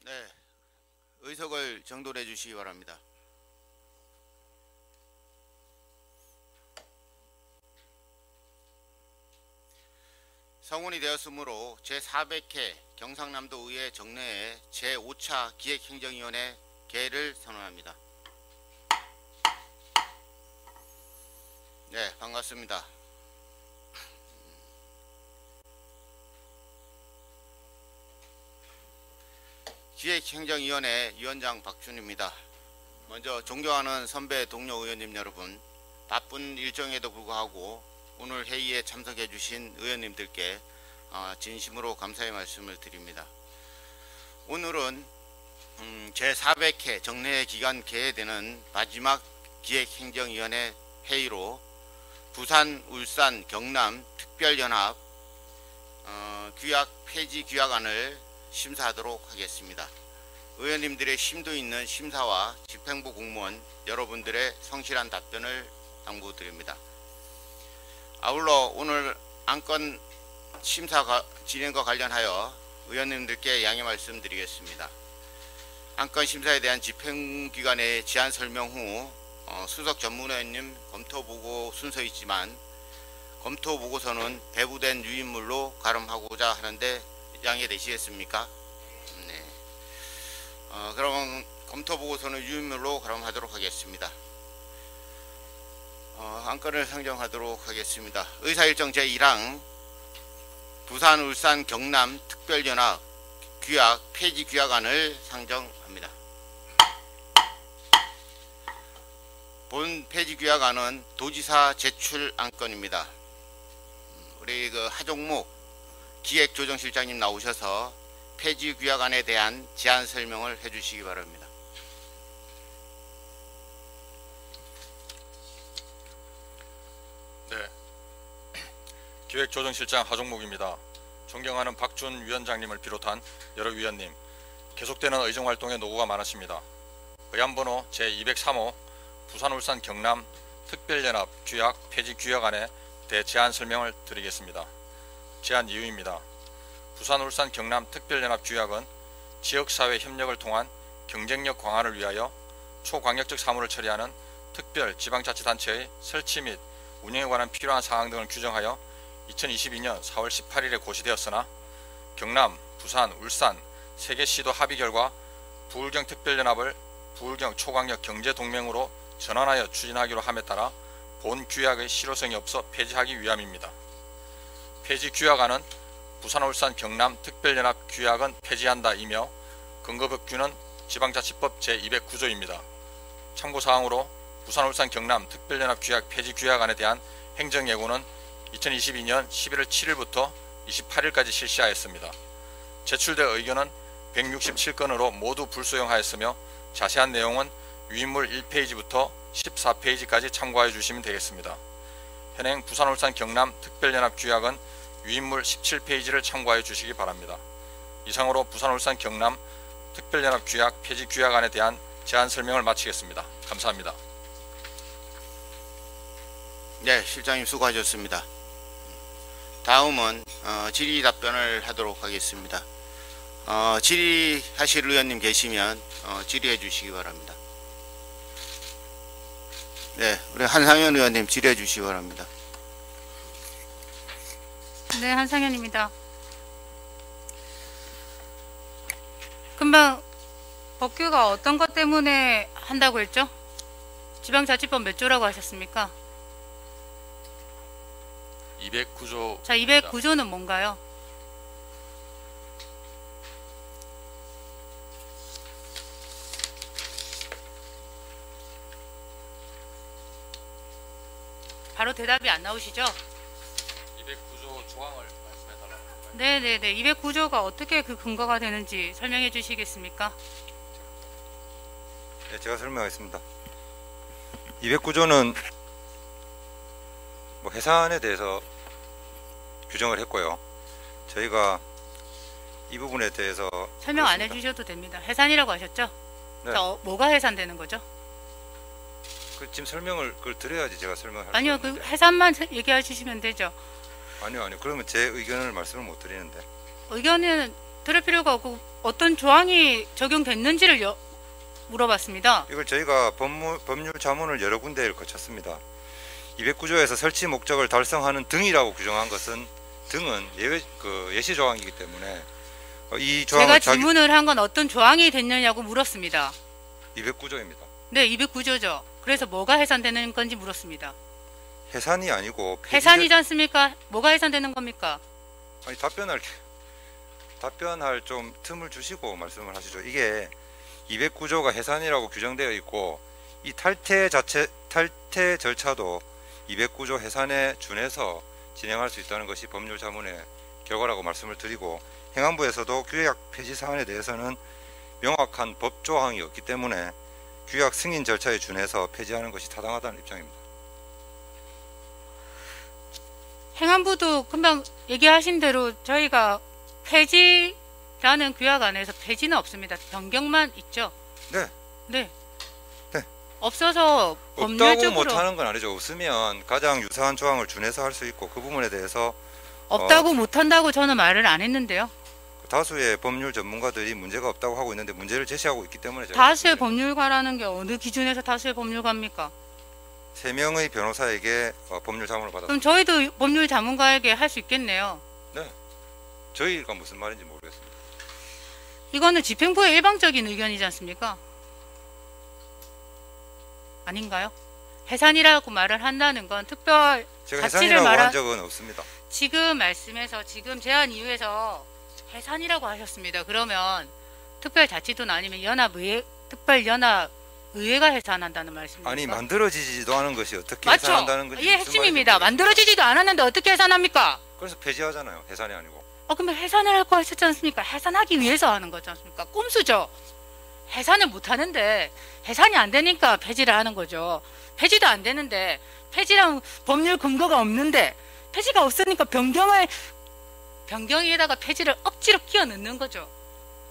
네, 의석을 정돈해 주시기 바랍니다. 성운이 되었으므로 제400회 경상남도 의회 정례회 제5차 기획행정위원회 개를 선언합니다. 네, 반갑습니다. 기획행정위원회 위원장 박준입니다. 먼저 존경하는 선배 동료 의원님 여러분, 바쁜 일정에도 불구하고 오늘 회의에 참석해 주신 의원님들께 진심으로 감사의 말씀을 드립니다. 오늘은 제400회 정례회 기간 개회되는 마지막 기획행정위원회 회의로 부산, 울산, 경남 특별연합 규약 폐지 규약안을 심사하도록 하겠습니다. 의원님들의 심도 있는 심사와 집행부 공무원 여러분들의 성실한 답변을 당부드립니다. 아울러 오늘 안건 심사 진행과 관련하여 의원님들께 양해 말씀드리겠습니다. 안건 심사에 대한 집행기관의 제안 설명 후 수석 전문의원님 검토보고 순서 있지만 검토보고서는 배부된 유인물로 가름하고자 하는데 양해되시겠습니까? 네. 그럼 검토보고서는 유인물로 가름하도록 하겠습니다. 안건을 상정하도록 하겠습니다. 의사일정 제1항 부산, 울산, 경남 특별연합 규약 폐지 규약안을 상정합니다. 본 폐지 규약안은 도지사 제출 안건입니다. 우리 하종목 기획조정실장님 나오셔서 폐지 규약안에 대한 제안 설명을 해주시기 바랍니다. 네, 기획조정실장 하종목입니다. 존경하는 박준 위원장님을 비롯한 여러 위원님, 계속되는 의정활동에 노고가 많으십니다. 의안번호 제203호 부산, 울산, 경남 특별연합 규약 폐지 규약안에 대해 제안 설명을 드리겠습니다. 제안 이유입니다. 부산, 울산, 경남 특별연합 규약은 지역사회 협력을 통한 경쟁력 강화를 위하여 초광역적 사무를 처리하는 특별 지방자치단체의 설치 및 운영에 관한 필요한 사항 등을 규정하여 2022년 4월 18일에 고시되었으나 경남, 부산, 울산 3개 시도 합의 결과 부울경 특별연합을 부울경 초광역 경제동맹으로 전환하여 추진하기로 함에 따라 본 규약의 실효성이 없어 폐지하기 위함입니다. 폐지 규약안은 부산, 울산, 경남 특별연합 규약은 폐지한다 이며 근거법규는 지방자치법 제209조입니다. 참고사항으로 부산, 울산, 경남 특별연합 규약 폐지 규약안에 대한 행정예고는 2022년 11월 7일부터 28일까지 실시하였습니다. 제출된 의견은 167건으로 모두 불소용하였으며 자세한 내용은 유인물 1페이지부터 14페이지까지 참고하여 주시면 되겠습니다. 현행 부산, 울산, 경남 특별연합 규약은 유인물 17페이지를 참고하여 주시기 바랍니다. 이상으로 부산, 울산, 경남 특별연합 규약 폐지 규약안에 대한 제안 설명을 마치겠습니다. 감사합니다. 네, 실장님 수고하셨습니다. 다음은 질의 답변을 하도록 하겠습니다. 질의하실 의원님 계시면 질의해 주시기 바랍니다. 네, 우리 한상현 의원님 질의해 주시기 바랍니다. 네, 한상현입니다. 금방 법규가 어떤 것 때문에 한다고 했죠? 지방자치법 몇 조라고 하셨습니까? 209조. 자, 209조는 뭔가요? 바로 대답이 안 나오시죠? 209조 조항을 말씀해달라고. 네네네. 209조가 어떻게 그 근거가 되는지 설명해 주시겠습니까? 네, 제가 설명하겠습니다. 209조는 해산에 대해서 규정을 했고요. 저희가 이 부분에 대해서 설명 안 해주셔도 됩니다. 해산이라고 하셨죠? 네. 자, 뭐가 해산되는 거죠? 지금 설명을 그걸 드려야지 제가 설명할 아니요, 수 있는데. 그 해산만 얘기해 주시면 되죠. 아니요. 그러면 제 의견을 말씀을 못 드리는데. 의견은 들을 필요가 없고 어떤 조항이 적용됐는지를 물어봤습니다. 이걸 저희가 법률 자문을 여러 군데를 거쳤습니다. 209조에서 설치 목적을 달성하는 등이라고 규정한 것은 등은 예시 조항이기 때문에 이 조항을 제가 질문을 한 건 어떤 조항이 됐느냐고 물었습니다. 209조입니다. 네, 209조죠. 그래서 뭐가 해산되는 건지 물었습니다. 해산이 아니고 해산이지 않습니까? 뭐가 해산되는 겁니까? 아니 답변할 좀 틈을 주시고 말씀을 하시죠. 이게 209조가 해산이라고 규정되어 있고 이 탈퇴 절차도 209조 해산에 준해서 진행할 수 있다는 것이 법률 자문의 결과라고 말씀을 드리고 행안부에서도 규약 폐지 사안에 대해서는 명확한 법 조항이 없기 때문에 규약 승인 절차에 준해서 폐지하는 것이 타당하다는 입장입니다. 행안부도 금방 얘기하신 대로 저희가 폐지라는 규약 안에서 폐지는 없습니다. 변경만 있죠. 네. 네. 네. 없어서 없다고 법률적으로 못하는 건 아니죠. 없으면 가장 유사한 조항을 준해서 할 수 있고 그 부분에 대해서 없다고 못한다고 저는 말을 안 했는데요. 다수의 법률 전문가들이 문제가 없다고 하고 있는데 문제를 제시하고 있기 때문에 제가 다수의 말씀드립니다. 법률가라는 게 어느 기준에서 다수의 법률가입니까? 3명의 변호사에게 법률 자문을 그럼 받았습니다. 저희도 법률 자문가에게 할 수 있겠네요. 네. 저희가 무슨 말인지 모르겠습니다. 이거는 집행부의 일방적인 의견이지 않습니까? 아닌가요? 해산이라고 말을 한다는 건 특별 제가 자치를 해산이라고 말한 한 적은 없습니다. 지금 말씀에서 지금 제안 이유에서 해산이라고 하셨습니다. 그러면 특별자치도는 아니면 특별연합의회가 해산한다는 말씀입니까? 아니 만들어지지도 않은 것이 어떻게 맞죠? 해산한다는 건지 이게 무슨 핵심입니다. 말인지 만들어지지도 않았는데 어떻게 해산합니까? 그래서 폐지하잖아요. 해산이 아니고. 그러면 해산을 할 거 하셨지 않습니까? 해산하기 위해서 하는 거지 않습니까? 꼼수죠. 해산을 못 하는데 해산이 안 되니까 폐지를 하는 거죠. 폐지도 안 되는데 폐지랑 법률 근거가 없는데 폐지가 없으니까 변경에다가 폐지를 억지로 끼워 넣는 거죠.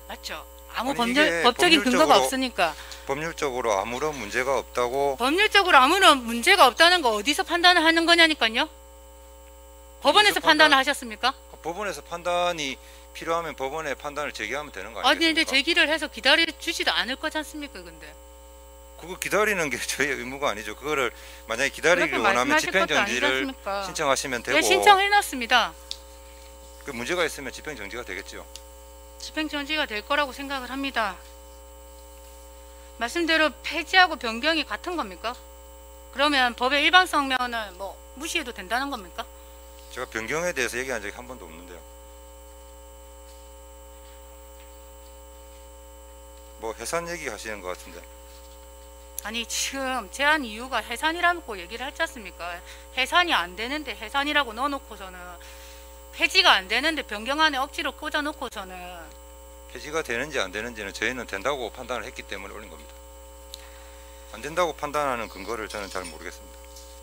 맞죠? 아무 아니, 이게 법적인 근거가 법률적으로 없으니까. 법률적으로 아무런 문제가 없다고 법률적으로 아무런 문제가 없다는 거 어디서 판단을 하는 거냐니까요. 법원에서 판단을 하셨습니까? 법원에서 판단이 필요하면 법원의 판단을 제기하면 되는 거 아니 아니겠습니까? 근데 제기를 해서 기다려 주지도 않을 거지 않습니까? 근데 그거 기다리는 게 저희의 의무가 아니죠. 그거를 만약에 기다리길 그렇게 원하면 말씀하실 것도 아니지 집행정지를 않습니까? 신청하시면 되고 네, 신청해놨습니다. 그 문제가 있으면 집행정지가 되겠죠. 집행정지가 될 거라고 생각을 합니다. 말씀대로 폐지하고 변경이 같은 겁니까? 그러면 법의 일반성면을 뭐 무시해도 된다는 겁니까? 제가 변경에 대해서 얘기한 적이 한 번도 없는데요. 뭐 해산 얘기 하시는 것 같은데. 아니 지금 제한 이유가 해산이라고 얘기를 했지 않습니까? 해산이 안 되는데 해산이라고 넣어놓고서는 폐지가 안 되는데 변경안에 억지로 꽂아놓고서는 폐지가 되는지 안 되는지는 저희는 된다고 판단을 했기 때문에 올린 겁니다. 안 된다고 판단하는 근거를 저는 잘 모르겠습니다.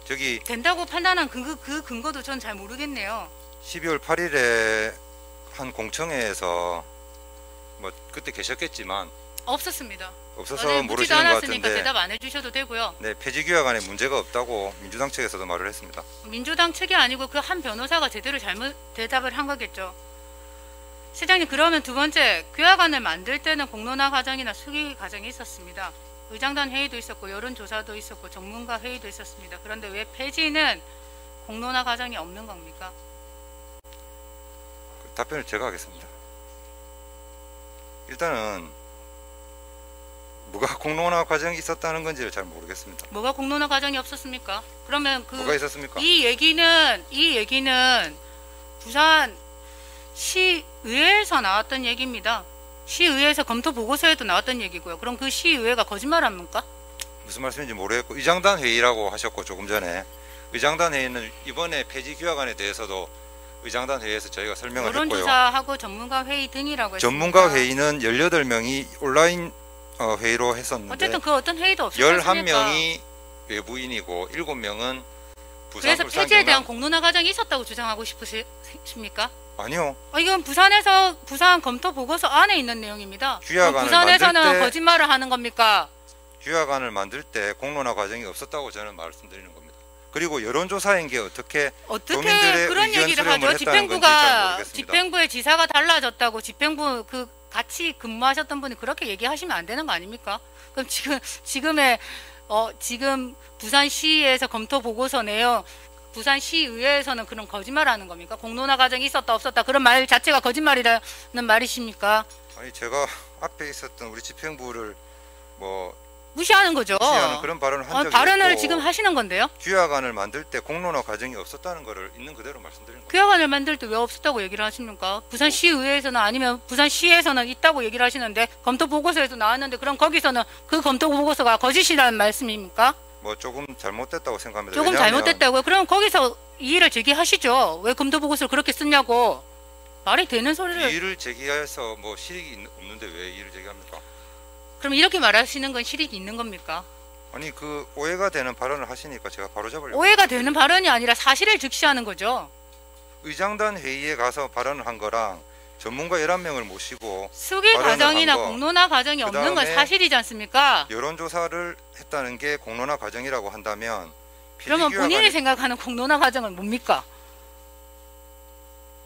저기 된다고 판단한 그 근거도 전 잘 모르겠네요. 12월 8일에 한 공청회에서 뭐 그때 계셨겠지만 없었습니다. 없어서 묻지도 모르시는 것 않았으니까 같은데 대답 안 해주셔도 되고요. 네, 폐지규약안에 문제가 없다고 민주당 측에서도 말을 했습니다. 민주당 측이 아니고 그 한 변호사가 제대로 잘못 대답을 한 거겠죠. 시장님, 그러면 두 번째, 규약안을 만들 때는 공론화 과정이나 수기 과정이 있었습니다. 의장단 회의도 있었고 여론조사도 있었고 전문가 회의도 있었습니다. 그런데 왜 폐지는 공론화 과정이 없는 겁니까? 그 답변을 제가 하겠습니다. 일단은 뭐가 공론화 과정이 있었다는 건지를 잘 모르겠습니다. 뭐가 공론화 과정이 없었습니까? 그러면 뭐가 있었습니까? 이 얘기는 부산 시의회에서 나왔던 얘기입니다. 시의회에서 검토 보고서에도 나왔던 얘기고요. 그럼 그 시의회가 거짓말합니까? 무슨 말씀인지 모르겠고 의장단 회의라고 하셨고 조금 전에 의장단 회의는 이번에 폐지 규약안에 대해서도 의장단 회의에서 저희가 설명을 했고요. 여론조사하고 전문가 회의 등이라고 했습니다. 전문가 회의는 18명이 온라인 회의로 했었는데 어쨌든 그 어떤 회의도 없었습니까? 11명이 외부인이고 7명은 부산, 그래서 울산, 폐지에 대한 경남 공론화 과정이 있었다고 주장하고 싶으십니까? 아니요. 이건 부산 검토 보고서 안에 있는 내용입니다. 규약안을 부산에서는 만들 때 거짓말을 하는 겁니까? 규약안을 만들 때 공론화 과정이 없었다고 저는 말씀드리는 겁니다. 그리고 여론조사인 게 어떻게 어떻게 도민들의 그런 의견 얘기를 수렴을 하죠? 했다는 건지 잘 집행부가 모르겠습니다. 집행부의 지사가 달라졌다고 집행부 그 같이 근무하셨던 분이 그렇게 얘기하시면 안 되는 거 아닙니까? 그럼 지금 부산시에서 검토 보고서 내요. 부산시의회에서는 그런 거짓말하는 겁니까? 공론화 과정이 있었다 없었다 그런 말 자체가 거짓말이라는 말이십니까? 아니 제가 앞에 있었던 우리 집행부를 뭐 무시하는 거죠. 무시하는 그런 발언을 한 적이 발언을 없고 지금 하시는 건데요. 규약안을 만들 때 공론화 과정이 없었다는 것을 있는 그대로 말씀드린 겁니다. 규약안을 만들 때 왜 없었다고 얘기를 하십니까? 부산시의회에서는 아니면 부산시에서는 있다고 얘기를 하시는데 검토 보고서에서 나왔는데 그럼 거기서는 그 검토 보고서가 거짓이라는 말씀입니까? 뭐 조금 잘못됐다고 생각합니다. 조금 왜냐하면 잘못됐다고요? 그럼 거기서 이의를 제기하시죠. 왜 검토 보고서를 그렇게 쓰냐고. 말이 되는 소리를. 이의를 제기해서 뭐 실익이 없는데 왜 이의를 제기합니까? 그럼 이렇게 말하시는 건 실익이 있는 겁니까? 아니 그 오해가 되는 발언을 하시니까 제가 바로 잡으려고. 오해가 되는 발언이 아니라 사실을 즉시하는 거죠. 의장단 회의에 가서 발언을 한 거랑 전문가 11명을 모시고 수기 발언을 과정이나 한 거, 공론화 과정이 없는 건 그다음에 사실이지 않습니까? 여론조사를 했다는 게 공론화 과정이라고 한다면 그러면 본인이 피디규약안이 생각하는 공론화 과정은 뭡니까?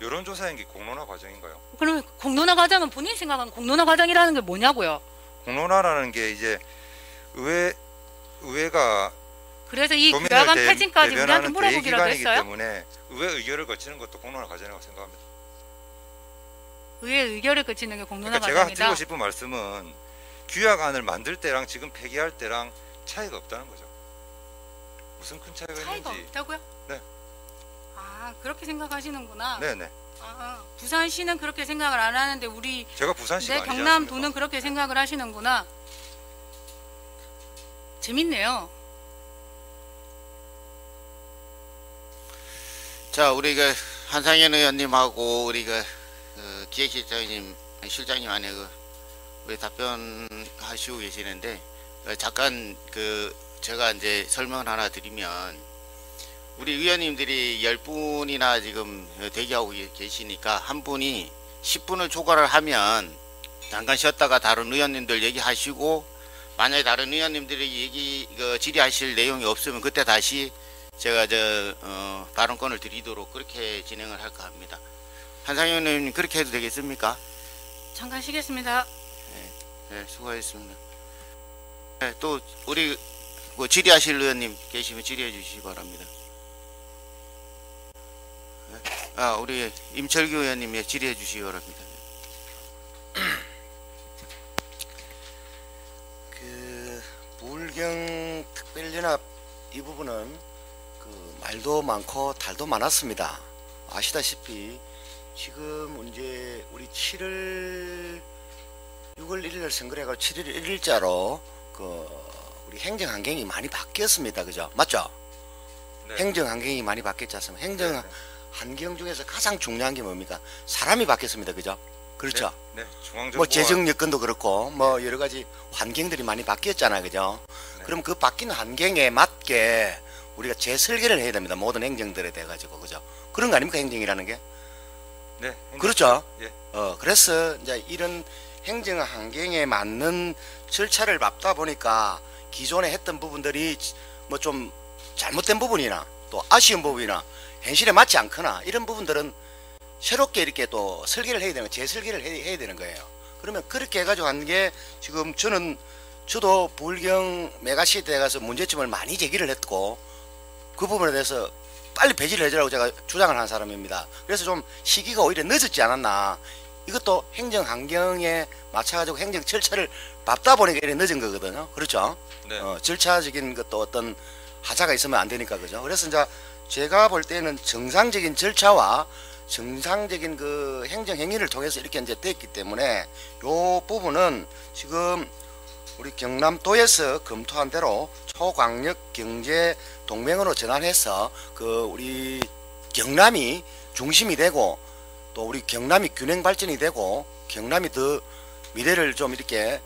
여론조사인 게 공론화 과정인가요? 그러면 공론화 과정은 본인이 생각하는 공론화 과정이라는 게 뭐냐고요? 공론화라는 게 이제 의회가 그래서 이 도민을 규약안 폐지까지 우리한테 대변하는 물어보기라도 대기관이기 했어요? 때문에 의회 의결을 거치는 것도 공론화 과정이라고 생각합니다. 의회 의결을 거치는 게 공론화 그러니까 제가 과정이다. 드리고 싶은 말씀은 규약안을 만들 때랑 지금 폐기할 때랑 차이가 없다는 거죠. 무슨 큰 차이가 차이가 있는지. 없다고요? 네. 아 그렇게 생각하시는구나. 네네. 부산시는 그렇게 생각을 안 하는데 우리 제가 부산시가 내 아니지 경남도는 않습니까? 그렇게 생각을 하시는구나. 재밌네요. 자, 우리 그 한상현 의원님하고 우리 그 실장님 안에 우리 답변하시고 계시는데 잠깐 제가 이제 설명을 하나 드리면 우리 의원님들이 10분이나 지금 대기하고 계시니까 한 분이 10분을 초과를 하면 잠깐 쉬었다가 다른 의원님들 얘기하시고 만약에 다른 의원님들이 질의하실 내용이 없으면 그때 다시 제가 발언권을 드리도록 그렇게 진행을 할까 합니다. 한상현 의원님 그렇게 해도 되겠습니까? 잠깐 쉬겠습니다. 네, 수고하셨습니다. 네, 또 우리 질의하실 의원님 계시면 질의해 주시기 바랍니다. 네. 우리 임철규 의원님 질의해 주시기 바랍니다. 부울경 특별연합 이 부분은 말도 많고 탈도 많았습니다. 아시다시피 지금 이제 우리 6월 1일 선거를 해가지고 7월 1일자로 우리 행정 환경이 많이 바뀌었습니다. 그죠? 맞죠? 네. 행정 환경이 많이 바뀌었지 않습니까? 행정 네. 환경 중에서 가장 중요한 게 뭡니까? 사람이 바뀌었습니다. 그죠? 그렇죠? 네. 중앙정부와 뭐 재정 여건도 그렇고 뭐 여러 가지 환경들이 많이 바뀌었잖아요. 그죠? 네. 그럼 그 바뀐 환경에 맞게 우리가 재설계를 해야 됩니다. 모든 행정들에 대해 가지고. 그죠? 그런 거 아닙니까? 행정이라는 게? 네. 그렇죠? 예. 그래서 이제 이런 행정 환경에 맞는 절차를 밟다 보니까 기존에 했던 부분들이 뭐 좀 잘못된 부분이나 또 아쉬운 부분이나 현실에 맞지 않거나 이런 부분들은 새롭게 이렇게 또 설계를 해야 되는, 재설계를 해야 되는 거예요. 그러면 그렇게 해가지고 한 게 지금 저도 부울경 메가시티에 가서 문제점을 많이 제기를 했고 그 부분에 대해서 빨리 배제를 해주라고 제가 주장을 한 사람입니다. 그래서 좀 시기가 오히려 늦었지 않았나. 이것도 행정 환경에 맞춰가지고 행정 절차를 밟다 보니까 이렇게 늦은 거거든요. 그렇죠? 네. 절차적인 것도 어떤 하자가 있으면 안 되니까. 그죠? 그래서 이제 제가 볼 때는 정상적인 절차와 정상적인 그 행정 행위를 통해서 이렇게 이제 됐기 때문에 요 부분은 지금 우리 경남도에서 검토한 대로 초광역 경제 동맹으로 전환해서 우리 경남이 중심이 되고 또 우리 경남이 균형 발전이 되고 경남이 더 미래를 좀 이렇게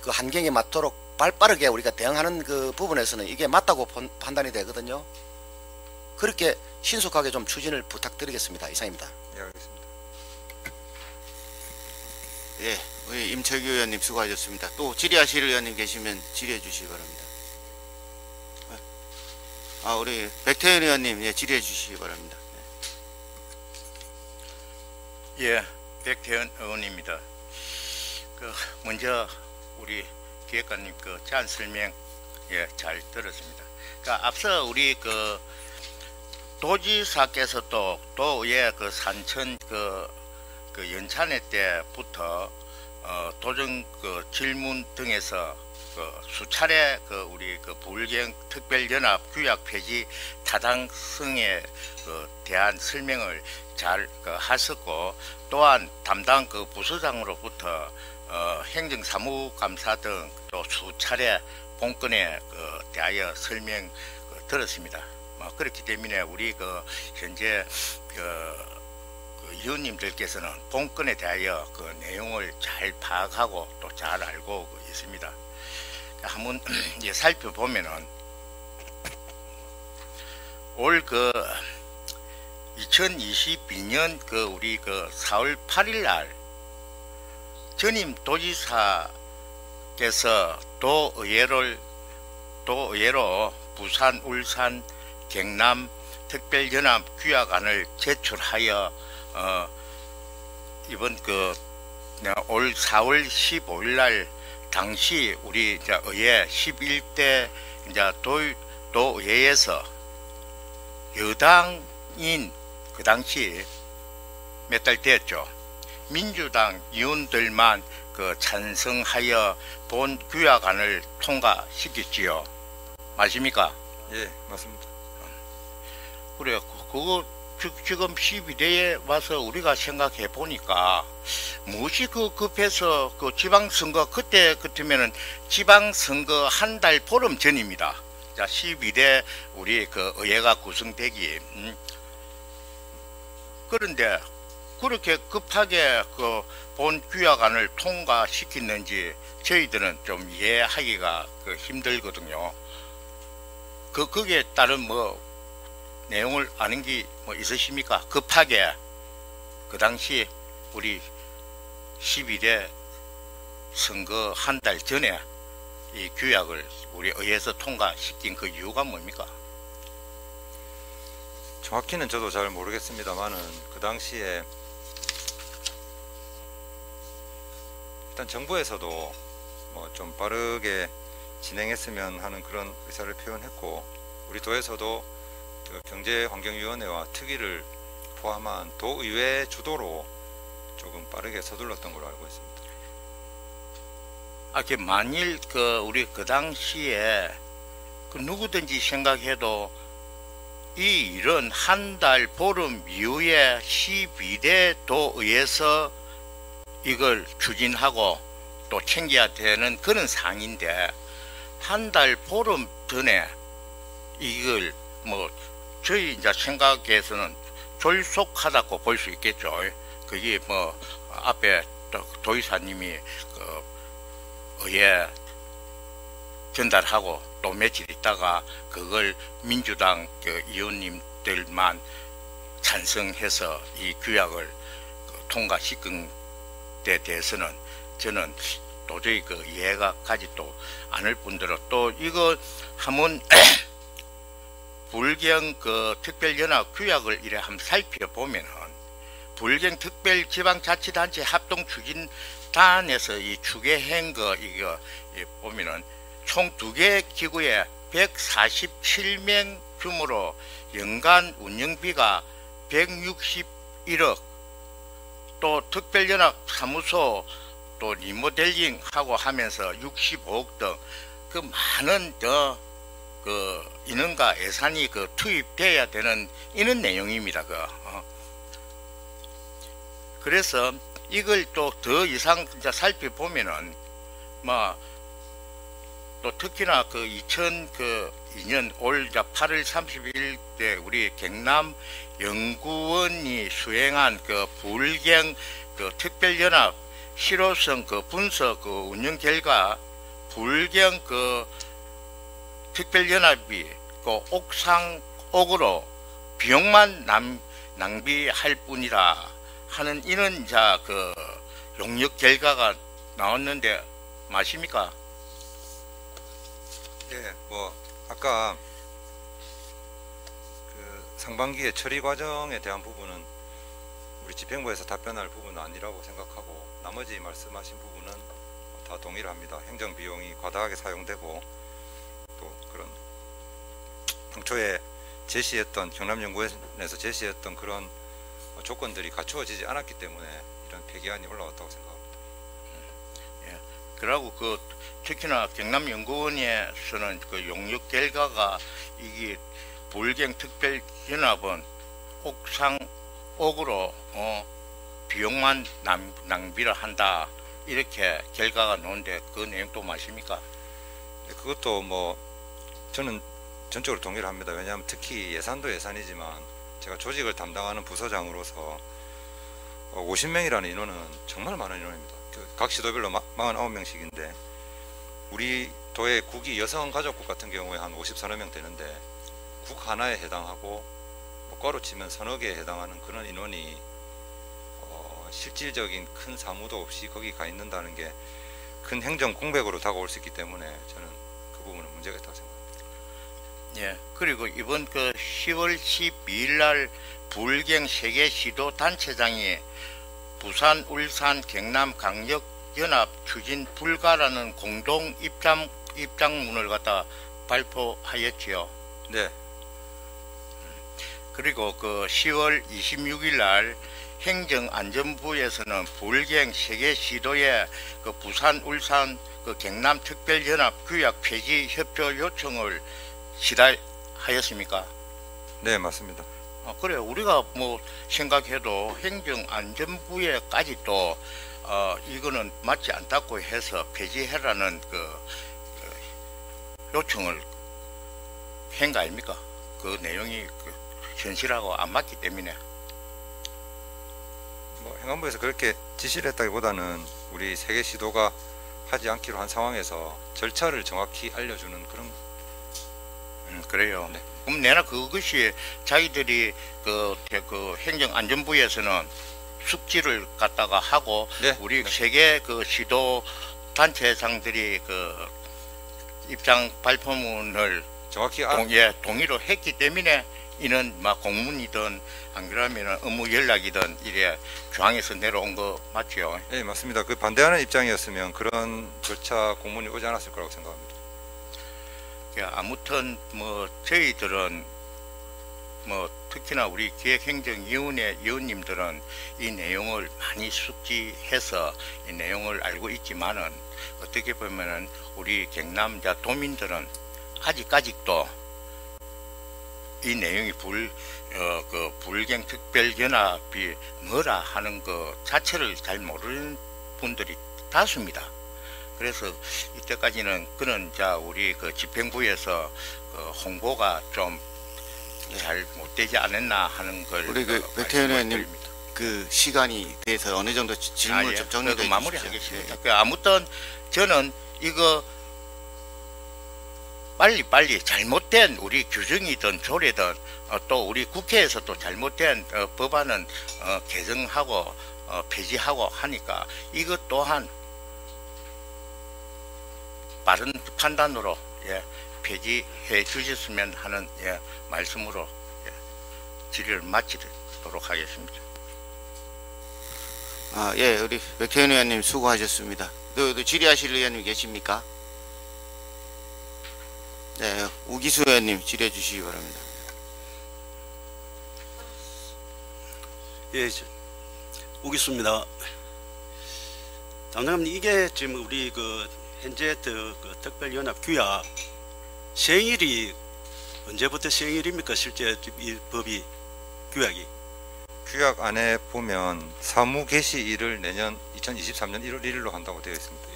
그 환경에 맞도록 빠르게 우리가 대응하는 그 부분에서는 이게 맞다고 판단이 되거든요. 그렇게 신속하게 좀 추진을 부탁드리겠습니다. 이상입니다. 예, 알겠습니다. 예, 우리 임철규 의원님 수고하셨습니다. 또 질의하실 의원님 계시면 질의해 주시기 바랍니다. 우리 백태현 의원님 예, 질의해 주시기 바랍니다. 예, 백태현 의원입니다. 먼저 우리 기획관님 제안 설명 잘 들었습니다. 앞서 우리 도지사께서 또 도의 산천 연찬회 때부터 도정 질문 등에서 수차례 우리 부울경 특별연합 규약 폐지 타당성에 대한 설명을 잘 하셨고, 또한 담당 부서장으로부터 행정사무감사 등 또 수차례 본건에 대하여 설명 들었습니다. 그렇기 때문에 우리 현재 위원님들께서는 본건에 대하여 내용을 잘 파악하고 또 잘 알고 있습니다. 한번 살펴보면은 올 2022년 우리 4월 8일 날 전임 도지사께서 도의회로 부산, 울산, 경남 특별연합 규약안을 제출하여 이번 올 4월 15일 날 당시 우리 의회 11대 도의회에서 여당인 그 당시 몇 달 됐죠. 민주당 의원들만 찬성하여 본 규약안을 통과시켰지요. 맞습니까? 예, 맞습니다. 그래, 그거 지금 12대에 와서 우리가 생각해 보니까 무엇이 급해서 지방선거 그때 같으면은 지방선거 한 달 보름 전입니다. 자, 12대 우리 의회가 구성되기 그런데 그렇게 급하게 본 규약안을 통과시켰는지 저희들은 좀 이해하기가 힘들거든요. 거기에 따른 내용을 아는 게 있으십니까? 급하게 그 당시 우리 12대 선거 한 달 전에 이 규약을 우리 의회에서 통과시킨 그 이유가 뭡니까? 정확히는 저도 잘 모르겠습니다만은 그 당시에 일단 정부에서도 좀 빠르게 진행했으면 하는 그런 의사를 표현했고, 우리 도에서도 경제환경위원회와 특위를 포함한 도의회 주도로 조금 빠르게 서둘렀던 걸로 알고 있습니다. 만일 우리 그 당시에 누구든지 생각해도 이 일은 한 달 보름 이후에 12대 도의회에서 이걸 추진하고 또 챙겨야 되는 그런 상인데, 한 달 보름 전에 이걸 저희 이제 생각에서는 졸속하다고 볼 수 있겠죠. 그게 앞에 도의사님이 의회 전달하고 또 며칠 있다가 그걸 민주당 의원님들만 찬성해서 이 규약을 통과시킨 데 대해서는 저는 도저히 이해가 가지도 않을 뿐더러, 또 이거 한번 부울경 특별연합 규약을 이래 한번 살펴보면은 부울경 특별지방자치단체 합동추진단에서 이 추계한 이거 보면은 총 2개 기구에 147명 규모로 연간 운영비가 161억, 또 특별연합 사무소 또 리모델링 하고 하면서 65억 등 많은 인원과 예산이 투입돼야 되는 이런 내용입니다. 그래서 이걸 또 더 이상 살펴보면은 또 특히나 2002년 올 8월 30일 때 우리 경남 연구원이 수행한 부울경 특별연합 실효성 분석 운영 결과, 부울경 특별연합이 옥상옥으로 비용만 낭비할 뿐이라 하는 이런 용역 결과가 나왔는데 맞습니까? 예, 아까 상반기에 처리 과정에 대한 부분은 우리 집행부에서 답변할 부분은 아니라고 생각하고 나머지 말씀하신 부분은 다 동의를 합니다. 행정 비용이 과다하게 사용되고 또 그런 당초에 제시했던 경남연구원에서 제시했던 그런 조건들이 갖추어지지 않았기 때문에 이런 폐기안이 올라왔다고 생각합니다. 그러고 그 특히나 경남연구원에서는 그 용역 결과가 이게 불경 특별연합은 옥으로 비용만 낭비를 한다 이렇게 결과가 나오는데 그 내용도 맞습니까? 그것도 뭐 저는 전적으로 동의를 합니다. 왜냐하면 특히 예산도 예산이지만 제가 조직을 담당하는 부서장으로서 50명이라는 인원은 정말 많은 인원입니다. 각 시도별로 49명씩인데 우리 도의 국이 여성가족국 같은 경우에 한 50~30명 되는데 국 하나에 해당하고 뭐 거로 치면 서너 개에 해당하는 그런 인원이 실질적인 큰 사무도 없이 거기 가 있는다는 게 큰 행정 공백으로 다가올 수 있기 때문에 저는 그 부분은 문제가 있다고 생각합니다. 예. 그리고 이번 그 10월 12일 날 불경 세계 시도 단체장이 부산, 울산, 경남 강력 연합 추진 불가라는 공동 입장문을 갖다 발표하였지요. 네. 그리고 그 10월 26일 날 행정안전부에서는 불경 세계 시도에 그 부산, 울산, 그 경남 특별연합 규약 폐지 협조 요청을 지달하였습니까? 네, 맞습니다. 그래 우리가 뭐 생각해도 행정안전부에까지 또 이거는 맞지 않다고 해서 폐지해라는 그 요청을 한 거 아닙니까? 그 내용이 현실하고 안 맞기 때문에. 뭐 행안부에서 그렇게 지시를 했다기보다는 우리 세계 시도가 하지 않기로 한 상황에서 절차를 정확히 알려주는 그런. 그래요. 네. 그럼 내나 그것이 자기들이 그 행정안전부에서는 숙지를 갖다가 하고 네. 우리 네. 세계 그 시도 단체장들이 그 입장 발표문을 정확히 동의로 했기 때문에 이는 막 공문이든 안 그러면 업무 연락이든 이래 중앙에서 내려온 거 맞죠? 네, 맞습니다. 그 반대하는 입장이었으면 그런 절차 공문이 오지 않았을 거라고 생각합니다. 아무튼 뭐 저희들은 뭐 특히나 우리 기획행정위원회 위원님들은 이 내용을 많이 숙지해서 이 내용을 알고 있지만은 어떻게 보면은 우리 경남자 도민들은 아직까지도 이 내용이 불경 특별연합이 뭐라 하는 것 자체를 잘 모르는 분들이 다수입니다. 그래서 이때까지는 그런 우리 그 집행부에서 그 홍보가 좀 잘 못되지 않았나 하는 걸 우리 그 백태현 의원님 그 시간이 돼서 어느 정도 질문을 좀 정리해 주십시오. 마무리하겠습니다. 아무튼 저는 이거 빨리 잘못된 우리 규정이든 조례든 또 우리 국회에서 또 잘못된 법안은 개정하고 폐지하고 하니까 이것 또한 빠른 판단으로 폐지해 주셨으면 하는 말씀으로 질의를 마치도록 하겠습니다. 예, 우리 백태현 의원님 수고하셨습니다. 또 질의하실 의원님 계십니까? 네, 우기수 의원님 질의해 주시기 바랍니다. 예, 우기수입니다. 당장님 이게 지금 우리 그 현재 그 특별연합 규약 시행일이 언제부터 시행일입니까? 실제 이 법이 규약이 규약 안에 보면 사무 개시일을 내년 2023년 1월 1일로 한다고 되어 있습니다.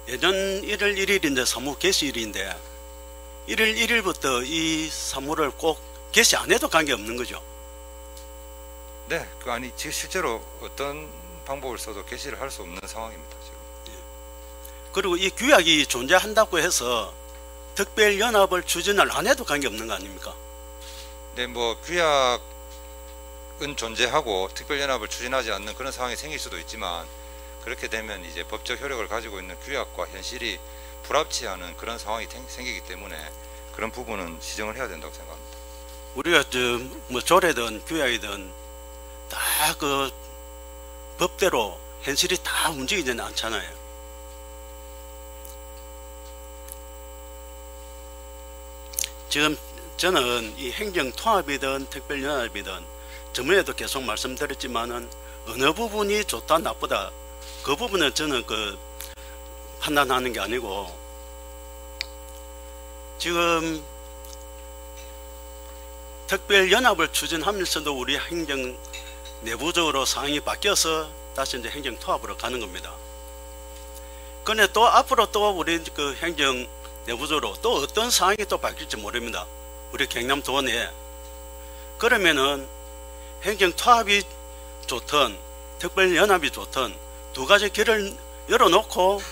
예전 1월 1일인데 사무 개시일인데 1월 1일부터 이 사무를 꼭 개시 안 해도 관계없는 거죠. 네, 그 아니 지금 실제로 어떤 방법을 써도 개시를 할 수 없는 상황입니다. 지금. 그리고 이 규약이 존재한다고 해서 특별연합을 추진을 안 해도 관계없는 거 아닙니까? 네, 뭐 규약은 존재하고 특별연합을 추진하지 않는 그런 상황이 생길 수도 있지만 그렇게 되면 이제 법적 효력을 가지고 있는 규약과 현실이 불합치하는 그런 상황이 생기기 때문에 그런 부분은 시정을 해야 된다고 생각합니다. 우리가 뭐 조례든 규약이든 다 그 법대로 현실이 다 움직이지는 않잖아요. 지금 저는 이 행정통합이든 특별연합이든 저번에도 계속 말씀드렸지만은 어느 부분이 좋다 나쁘다 그 부분은 저는 그 판단하는 게 아니고, 지금 특별연합을 추진하면서도 우리 행정 내부적으로 상황이 바뀌어서 다시 이제 행정통합으로 가는 겁니다. 그런데 또 앞으로 또 우리 그 행정 내부적으로 또 어떤 상황이 또 바뀔지 모릅니다. 우리 경남도원에. 그러면은 행정통합이 좋든 특별연합이 좋든 두 가지 길을 열어놓고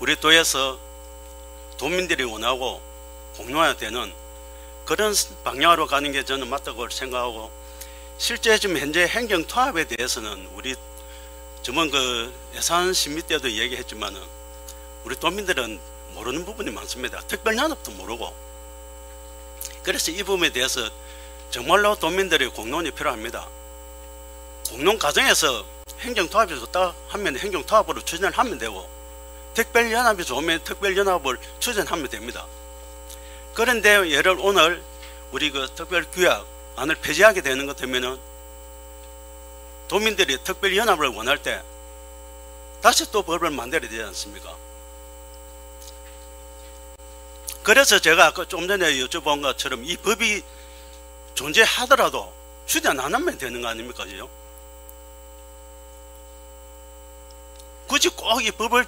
우리 도에서 도민들이 원하고 공론화되는 그런 방향으로 가는 게 저는 맞다고 생각하고, 실제 지금 현재 행정통합에 대해서는 우리 저번 그 예산 심의 때도 얘기했지만은 우리 도민들은 모르는 부분이 많습니다. 특별연합도 모르고. 그래서 이 부분에 대해서 정말로 도민들의 공론이 필요합니다. 공론 과정에서 행정통합이 좋다 하면 행정통합으로 추진을 하면 되고, 특별연합이 좋으면 특별연합을 추진하면 됩니다. 그런데 예를 오늘 우리 그 특별규약안을 폐지하게 되는 것 되면은 도민들이 특별연합을 원할 때 다시 또 법을 만들어야 되지 않습니까? 그래서 제가 아까 좀 전에 여쭤본 것처럼 이 법이 존재하더라도 추진 안 하면 되는 거 아닙니까? 그죠? 굳이 꼭 이 법을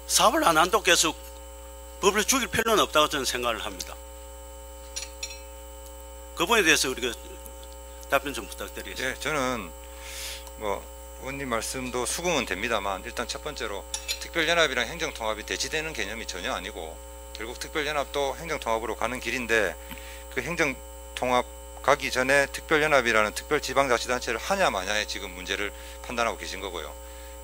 사업을 안 한다고 해서 법을 죽일 필요는 없다고 저는 생각을 합니다. 그 부분에 대해서 우리가 답변 좀 부탁드리겠습니다. 네, 저는 뭐 의원님 말씀도 수긍은 됩니다만, 일단 첫 번째로 특별연합이랑 행정통합이 대치되는 개념이 전혀 아니고 결국 특별연합도 행정통합으로 가는 길인데, 그 행정통합 가기 전에 특별연합이라는 특별지방자치단체를 하냐 마냐의 지금 문제를 판단하고 계신 거고요.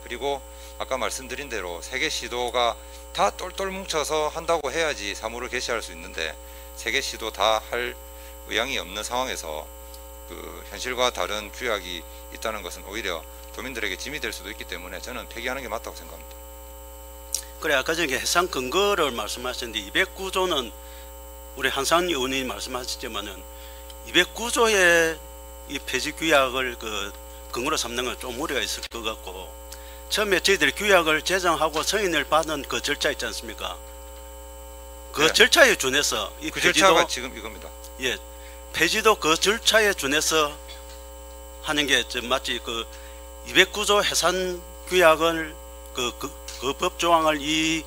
그리고 아까 말씀드린 대로 세 개 시도가 다 똘똘 뭉쳐서 한다고 해야지 사무를 개시할 수 있는데, 세 개 시도 다 할 의향이 없는 상황에서 그 현실과 다른 규약이 있다는 것은 오히려 도민들에게 짐이 될 수도 있기 때문에 저는 폐기하는 게 맞다고 생각합니다. 그래, 아까 전에 해상 근거를 말씀하셨는데 209조는 우리 한상훈 의원이 말씀하셨지만은 209조의 이 폐지 규약을 그 근거로 삼는 건 좀 무리가 있을 것 같고, 처음에 저희들이 규약을 제정하고 승인을 받은 그 절차 있지 않습니까? 그 네. 절차에 준해서 이 그 폐지도, 절차가 지금 이겁니다. 예, 폐지도 그 절차에 준해서 하는 게 마치 그 209조 해산 규약을 그 법 조항을 이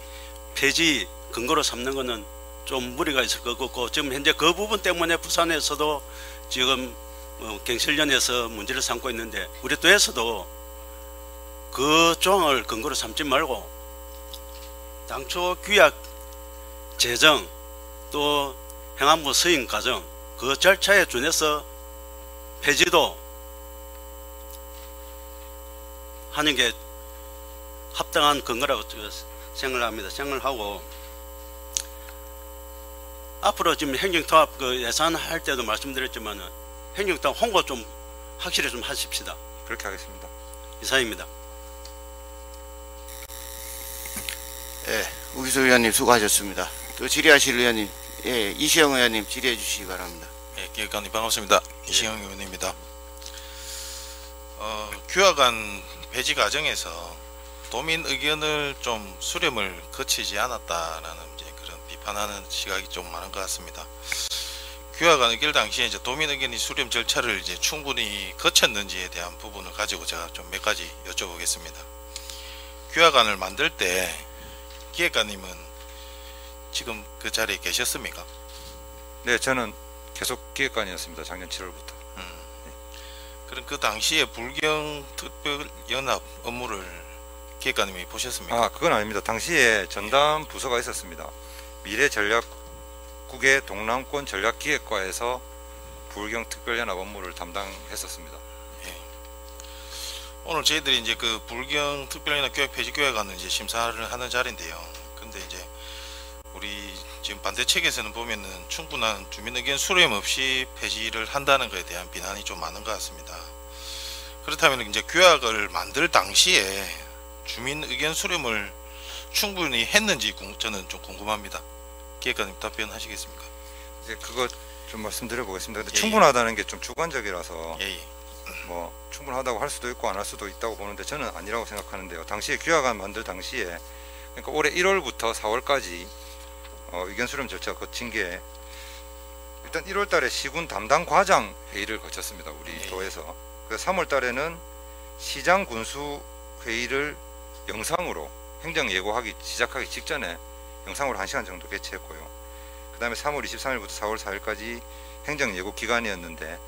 폐지 근거로 삼는 것은 좀 무리가 있을 것 같고, 지금 현재 그 부분 때문에 부산에서도 지금 경실련에서 문제를 삼고 있는데, 우리 도에서도 그 조항을 근거로 삼지 말고 당초 규약 제정 또 행안부 서인 과정 그 절차에 준해서 폐지도 하는 게 합당한 근거라고 생각을 합니다. 생각을 하고, 앞으로 지금 행정통합 그 예산할 때도 말씀드렸지만은 행정통합 홍보 좀 확실히 좀 하십시다. 그렇게 하겠습니다. 이상입니다. 예, 우기수 의원님 수고하셨습니다. 또 질의하실 의원님, 예, 이시영 의원님 질의해 주시기 바랍니다. 예, 기획관님 반갑습니다. 이시영 의원입니다. 규약안 폐지 과정에서 도민 의견을 좀 수렴을 거치지 않았다라는 이제 그런 비판하는 시각이 좀 많은 것 같습니다. 규약안 의결 당시에 이제 도민 의견이 수렴 절차를 이제 충분히 거쳤는지에 대한 부분을 가지고 제가 좀 몇 가지 여쭤보겠습니다. 규약안을 만들 때 기획관님은 지금 그 자리에 계셨습니까? 네, 저는 계속 기획관이었습니다. 작년 7월부터. 그럼 그 당시에 불경특별연합 업무를 기획관님이 보셨습니까? 아, 그건 아닙니다. 당시에 전담 부서가 있었습니다. 미래전략국의 동남권 전략기획과에서 불경특별연합 업무를 담당했었습니다. 예. 오늘 저희들이 이제 그 불경특별연합 교육 폐지 규약안을 이제 심사를 하는 자리인데요. 근데 이제 우리 지금 반대측에서는 보면은 충분한 주민 의견 수렴 없이 폐지를 한다는 것에 대한 비난이 좀 많은 것 같습니다. 그렇다면 이제 규약을 만들 당시에 주민 의견 수렴을 충분히 했는지 저는 좀 궁금합니다. 기획관님 답변하시겠습니까? 이제 그거 좀 말씀드려 보겠습니다. 근데 예, 충분하다는 게 좀 주관적이라서 예, 예. 뭐 충분하다고 할 수도 있고 안 할 수도 있다고 보는데 저는 아니라고 생각하는데요. 당시에 규약안 만들 당시에 그러니까 올해 1월부터 4월까지 의견 수렴 절차가 거친 게 일단 1월 달에 시군 담당 과장 회의를 거쳤습니다. 우리 예. 도에서. 그 3월 달에는 시장 군수 회의를 영상으로 행정 예고하기 시작하기 직전에 영상으로 1시간 정도 개최했고요. 그 다음에 3월 23일부터 4월 4일까지 행정 예고 기간이었는데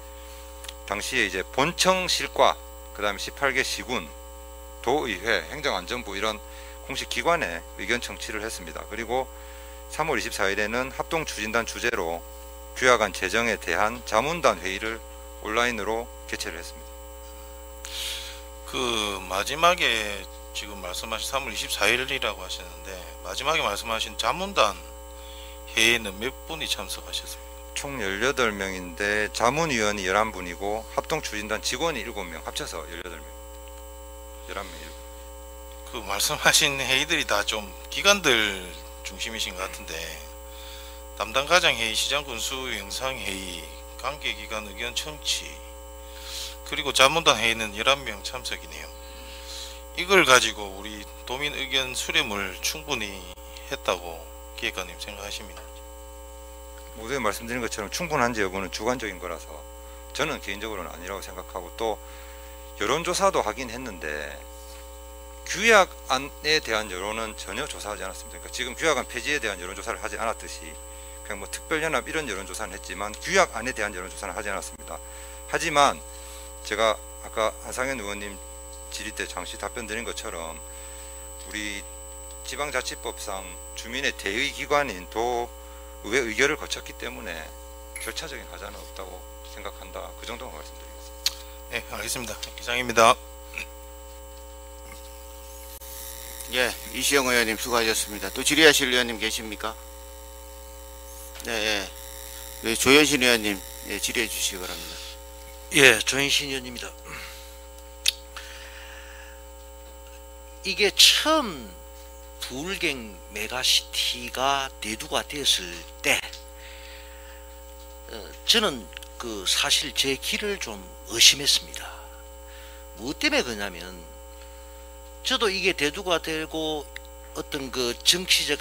당시에 이제 본청 실과 그 다음에 18개 시군 도의회 행정안전부 이런 공식 기관에 의견 청취를 했습니다. 그리고 3월 24일에는 합동추진단 주재로 규약안 제정에 대한 자문단 회의를 온라인으로 개최를 했습니다. 그 마지막에 지금 말씀하신 3월 24일이라고 하셨는데 마지막에 말씀하신 자문단 회의는 몇 분이 참석하셨습니까? 총 18명인데 자문위원이 11분이고 합동추진단 직원이 7명 합쳐서 18명 11명 그 말씀하신 회의들이 다 좀 기관들 중심이신 것 같은데 담당과장 회의, 시장군수 영상회의, 관계기관 의견 청취 그리고 자문단 회의는 11명 참석이네요. 이걸 가지고 우리 도민 의견 수렴을 충분히 했다고 기획관님 생각하십니다. 모두에 말씀드린 것처럼 충분한지 여부는 주관적인 거라서 저는 개인적으로는 아니라고 생각하고 또 여론조사도 하긴 했는데 규약안에 대한 여론은 전혀 조사하지 않았습니다. 그러니까 지금 규약안 폐지에 대한 여론조사를 하지 않았듯이 그냥 뭐 특별연합 이런 여론조사는 했지만 규약안에 대한 여론조사는 하지 않았습니다. 하지만 제가 아까 한상현 의원님 질의 때 잠시 답변 드린 것처럼 우리 지방자치법상 주민의 대의 기관인 도의회 의결을 거쳤기 때문에 절차적인 하자는 없다고 생각한다. 그 정도만 말씀드리겠습니다. 네, 알겠습니다. 이상입니다. 예, 이시영 의원님 수고하셨습니다. 또 질의하실 의원님 계십니까? 네, 예. 조현신 의원님 예, 질의해 주시기 바랍니다. 예, 조현신 의원입니다. 이게 처음 부울경 메가시티가 대두가 되었을 때 저는 그 사실 제 길을 좀 의심했습니다. 무엇 때문에 그러냐면 저도 이게 대두가 되고 어떤 그 정치적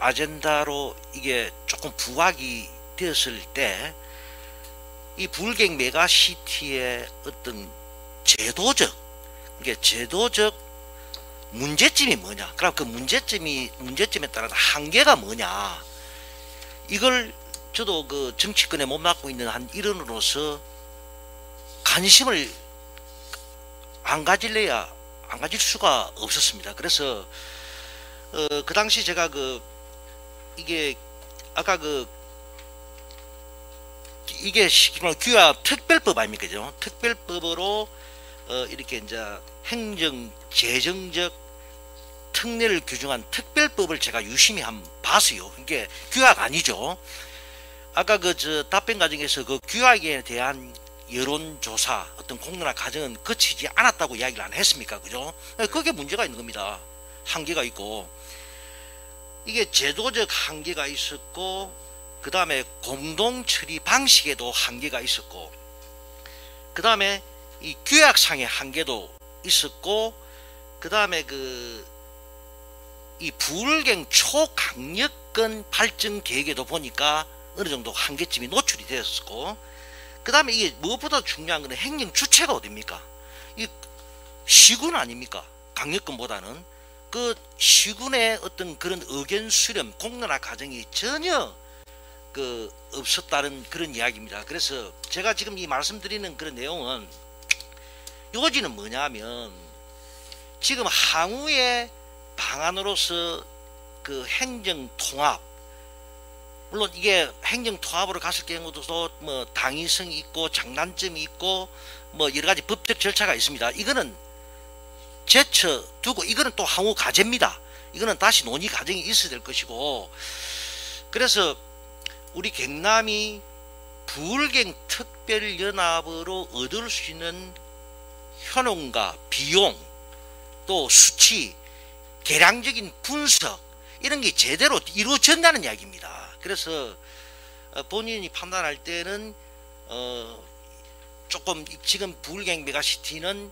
아젠다로 이게 조금 부각이 되었을 때 이 부울경 메가시티의 어떤 제도적 문제점이 뭐냐, 그럼 그 문제점에 따른 한계가 뭐냐, 이걸 저도 그 정치권에 못 맡고 있는 한 일원으로서 관심을 안 가질 수가 없었습니다. 그래서 그 당시 제가 이게 아까 이게 규약 특별법 아닙니까? 그죠? 특별법으로 이렇게 이제 행정 재정적 특례를 규정한 특별법을 제가 유심히 한번 봤어요. 이게 규약 아니죠. 아까 저 답변 과정에서 그 규약에 대한 여론조사 어떤 공론화 과정은 거치지 않았다고 이야기를 안 했습니까? 그죠? 그게 문제가 있는 겁니다. 한계가 있고, 이게 제도적 한계가 있었고, 그 다음에 공동 처리 방식에도 한계가 있었고, 그 다음에 이 규약상의 한계도 있었고, 그 다음에 이 부울경 초강력권 발전 계획에도 보니까 어느 정도 한계점이 노출이 되었고, 그 다음에 이게 무엇보다 중요한 것은 행정 주체가 어딥니까? 이 시군 아닙니까? 강력권보다는 그 시군의 어떤 그런 의견 수렴, 공론화 과정이 전혀 없었다는 그런 이야기입니다. 그래서 제가 지금 이 말씀드리는 그런 내용은 요지는 뭐냐면 지금 향후의 방안으로서 그 행정 통합, 물론 이게 행정 통합으로 갔을 경우도 뭐 당위성이 있고 장단점이 있고 뭐 여러 가지 법적 절차가 있습니다. 이거는 제쳐두고 이거는 또 향후 과제입니다. 이거는 다시 논의 과정이 있어야 될 것이고, 그래서 우리 경남이 부울경 특별연합으로 얻을 수 있는 효능과 비용 또 수치 계량적인 분석 이런 게 제대로 이루어진다는 이야기입니다. 그래서 본인이 판단할 때는 조금 지금 부울경 메가시티는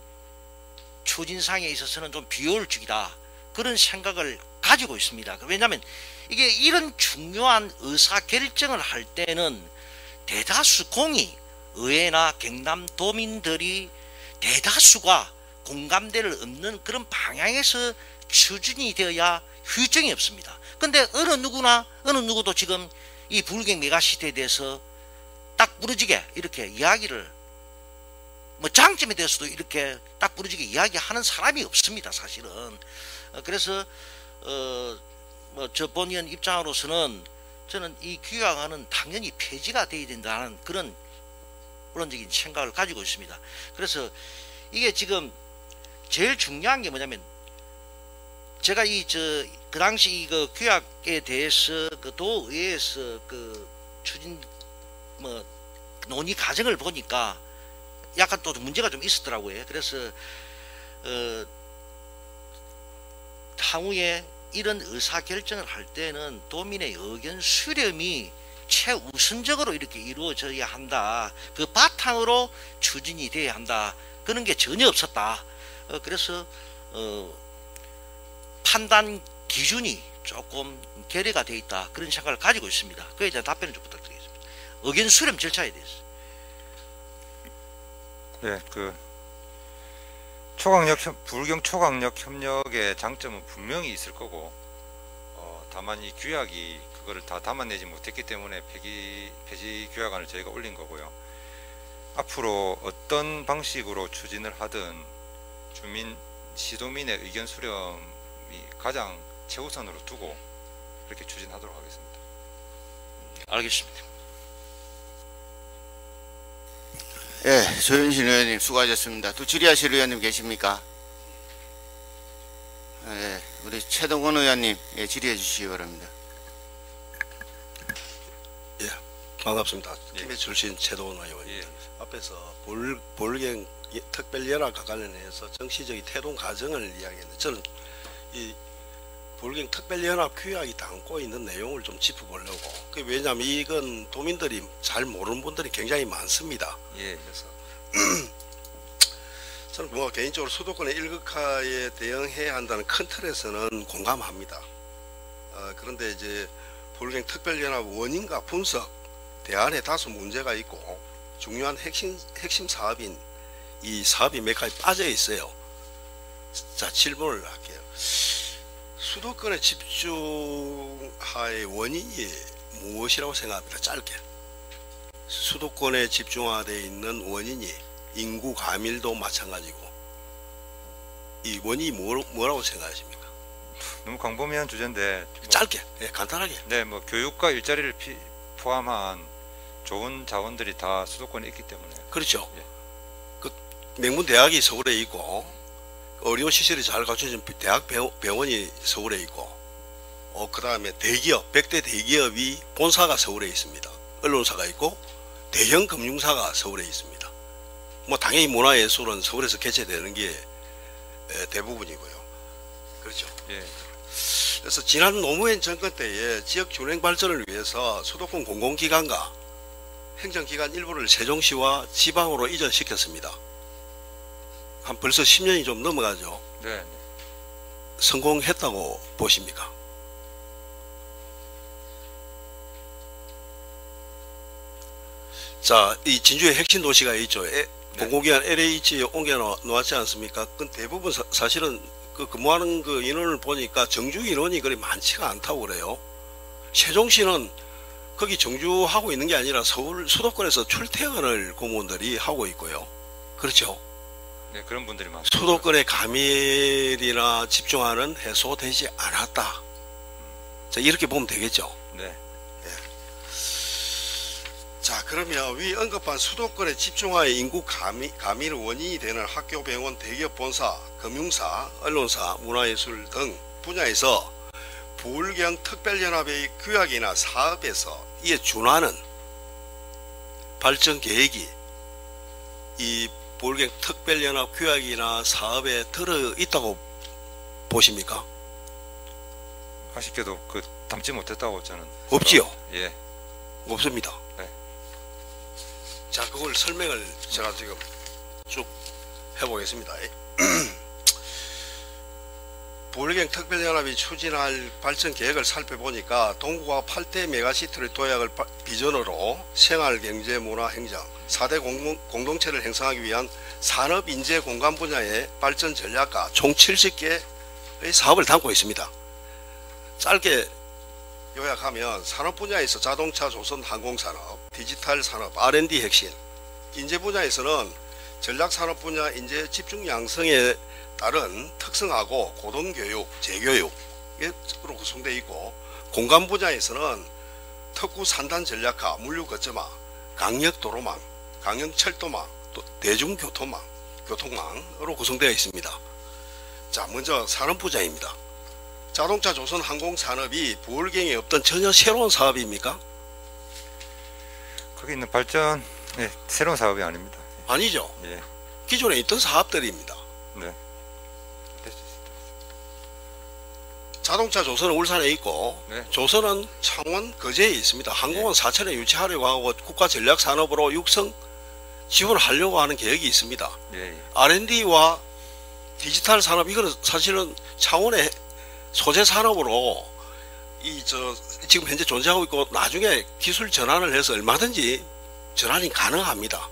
추진상에 있어서는 좀 비효율적이다 그런 생각을 가지고 있습니다. 왜냐하면 이게 이런 중요한 의사결정을 할 때는 대다수 공이 의회나 경남도민들이 대다수가 공감대를 얻는 그런 방향에서 추진이 되어야 효율성이 없습니다. 근데 어느 누구도 지금 이 부울경 메가시티에 대해서 딱 부러지게 이렇게 이야기를 뭐 장점에 대해서도 이렇게 딱 부러지게 이야기하는 사람이 없습니다. 사실은. 그래서 뭐 저 본의원 입장으로서는 저는 이 규약안은 당연히 폐지가 돼야 된다는 그런 원론적인 생각을 가지고 있습니다. 그래서 이게 지금 제일 중요한 게 뭐냐면 제가 그 당시 그 규약에 대해서 그 도의회에서 그 추진 뭐 논의 과정을 보니까 약간 또 문제가 좀 있었더라고요. 그래서 향후에 이런 의사결정을 할 때는 도민의 의견 수렴이 최우선적으로 이렇게 이루어져야 한다. 그 바탕으로 추진이 돼야 한다. 그런 게 전혀 없었다. 그래서 판단 기준이 조금 결여가 되어 있다. 그런 생각을 가지고 있습니다. 그에 대한 답변을 좀 부탁드리겠습니다. 의견 수렴 절차에 대해서. 네, 부울경 초강력 협력의 장점은 분명히 있을 거고, 다만 이 규약이 그거를 다 담아내지 못했기 때문에 폐지 규약안을 저희가 올린 거고요. 앞으로 어떤 방식으로 추진을 하든 시도민의 의견 수렴이 가장 최우선으로 두고 그렇게 추진하도록 하겠습니다. 알겠습니다. 예, 조윤신 의원님 수고하셨습니다. 또 질의하실 의원님 계십니까? 예, 우리 최동원 의원님 질의해 주시기 바랍니다. 예, 반갑습니다. 예. 팀의 출신 최동원 의원입니다. 예. 앞에서 부울경 특별연합과 관련해서 정치적인 태동 과정을 이야기했는데 저는 이 부울경 특별연합 규약이 담고 있는 내용을 좀 짚어보려고. 왜냐하면 이건 도민들이 잘 모르는 분들이 굉장히 많습니다. 예. 그래서 저는 뭐 개인적으로 수도권의 일극화에 대응해야 한다는 큰 틀에서는 공감합니다. 그런데 이제 부울경 특별연합 원인과 분석 대안에 다소 문제가 있고 중요한 핵심 사업인 이 사업이 몇 가지 빠져 있어요. 자, 질문을 할게요. 수도권의 집중화의 원인이 무엇이라고 생각합니까? 짧게. 수도권에 집중화되어 있는 원인이 인구 가밀도 마찬가지고 이 원인이 뭐라고 생각하십니까? 너무 광범위한 주제인데 짧게, 예, 간단하게. 네, 뭐 교육과 일자리를 포함한 좋은 자원들이 다 수도권에 있기 때문에. 그렇죠. 예. 그 명문 대학이 서울에 있고 의료 시설이 잘 갖춰진 대학 병원이 서울에 있고, 그 다음에 대기업 100대 대기업이 본사가 서울에 있습니다. 언론사가 있고 대형 금융사가 서울에 있습니다. 뭐 당연히 문화예술은 서울에서 개최되는 게 대부분이고요. 그렇죠. 예. 그래서 지난 노무현 정권 때에 지역 균형 발전을 위해서 수도권 공공기관과 행정기관 일부를 세종시와 지방으로 이전시켰습니다. 한 벌써 10년이 좀 넘어가죠. 네. 성공했다고 보십니까? 자, 이 진주에 핵심 도시가 있죠. 공공기관 LH 옮겨 놓았지 않습니까? 그 대부분 사실은 그 근무하는 그 인원을 보니까 정주 인원이 그리 많지가 않다고 그래요. 세종시는 거기 정주하고 있는 게 아니라 서울 수도권에서 출퇴근을 공무원들이 하고 있고요. 그렇죠. 네, 그런 분들이 많습니다. 수도권의 가밀이나 집중화는 해소되지 않았다. 자, 이렇게 보면 되겠죠. 네. 예. 자, 그러면 위 언급한 수도권의 집중화의 인구 가밀 원인이 되는 학교, 병원, 대기업 본사, 금융사, 언론사, 문화예술 등 분야에서 부울경 특별연합의 규약이나 사업에서 이에 준하는 발전 계획이 이 부울경 특별연합 규약이나 사업에 들어 있다고 보십니까? 아쉽게도 그 담지 못했다고 저는. 없지요? 예. 없습니다. 네. 자, 그걸 설명을 제가 지금 쭉 해보겠습니다. 부울경 특별연합이 추진할 발전 계획을 살펴보니까 동구가 8대 메가시티의 도약을 비전으로 생활, 경제, 문화, 행정 4대 공동체를 형성하기 위한 산업, 인재, 공간 분야의 발전 전략과 총 70개의 사업을 담고 있습니다. 짧게 요약하면 산업 분야에서 자동차, 조선, 항공산업, 디지털 산업, R&D 핵심, 인재 분야에서는 전략산업 분야 인재 집중 양성에 따른 특성하고 고등교육, 재교육으로 구성되어 있고, 공간 분야에서는 특구 산단 전략화, 물류 거점화, 강력도로망, 강력철도망, 또 교통망으로 구성되어 있습니다. 자, 먼저 산업 분야입니다. 자동차, 조선, 항공 산업이 부울경에 없던 전혀 새로운 사업입니까? 거기 있는 발전, 네, 새로운 사업이 아닙니다. 아니죠. 예. 기존에 있던 사업들입니다. 네. 자동차 조선은 울산에 있고, 네. 조선은 창원, 거제에 있습니다. 항공은 사천에 유치하려고 하고 국가 전략 산업으로 육성 지원하려고 하는 계획이 있습니다. 예, 예. R&D와 디지털 산업, 이거는 사실은 창원의 소재 산업으로 지금 현재 존재하고 있고, 나중에 기술 전환을 해서 얼마든지 전환이 가능합니다.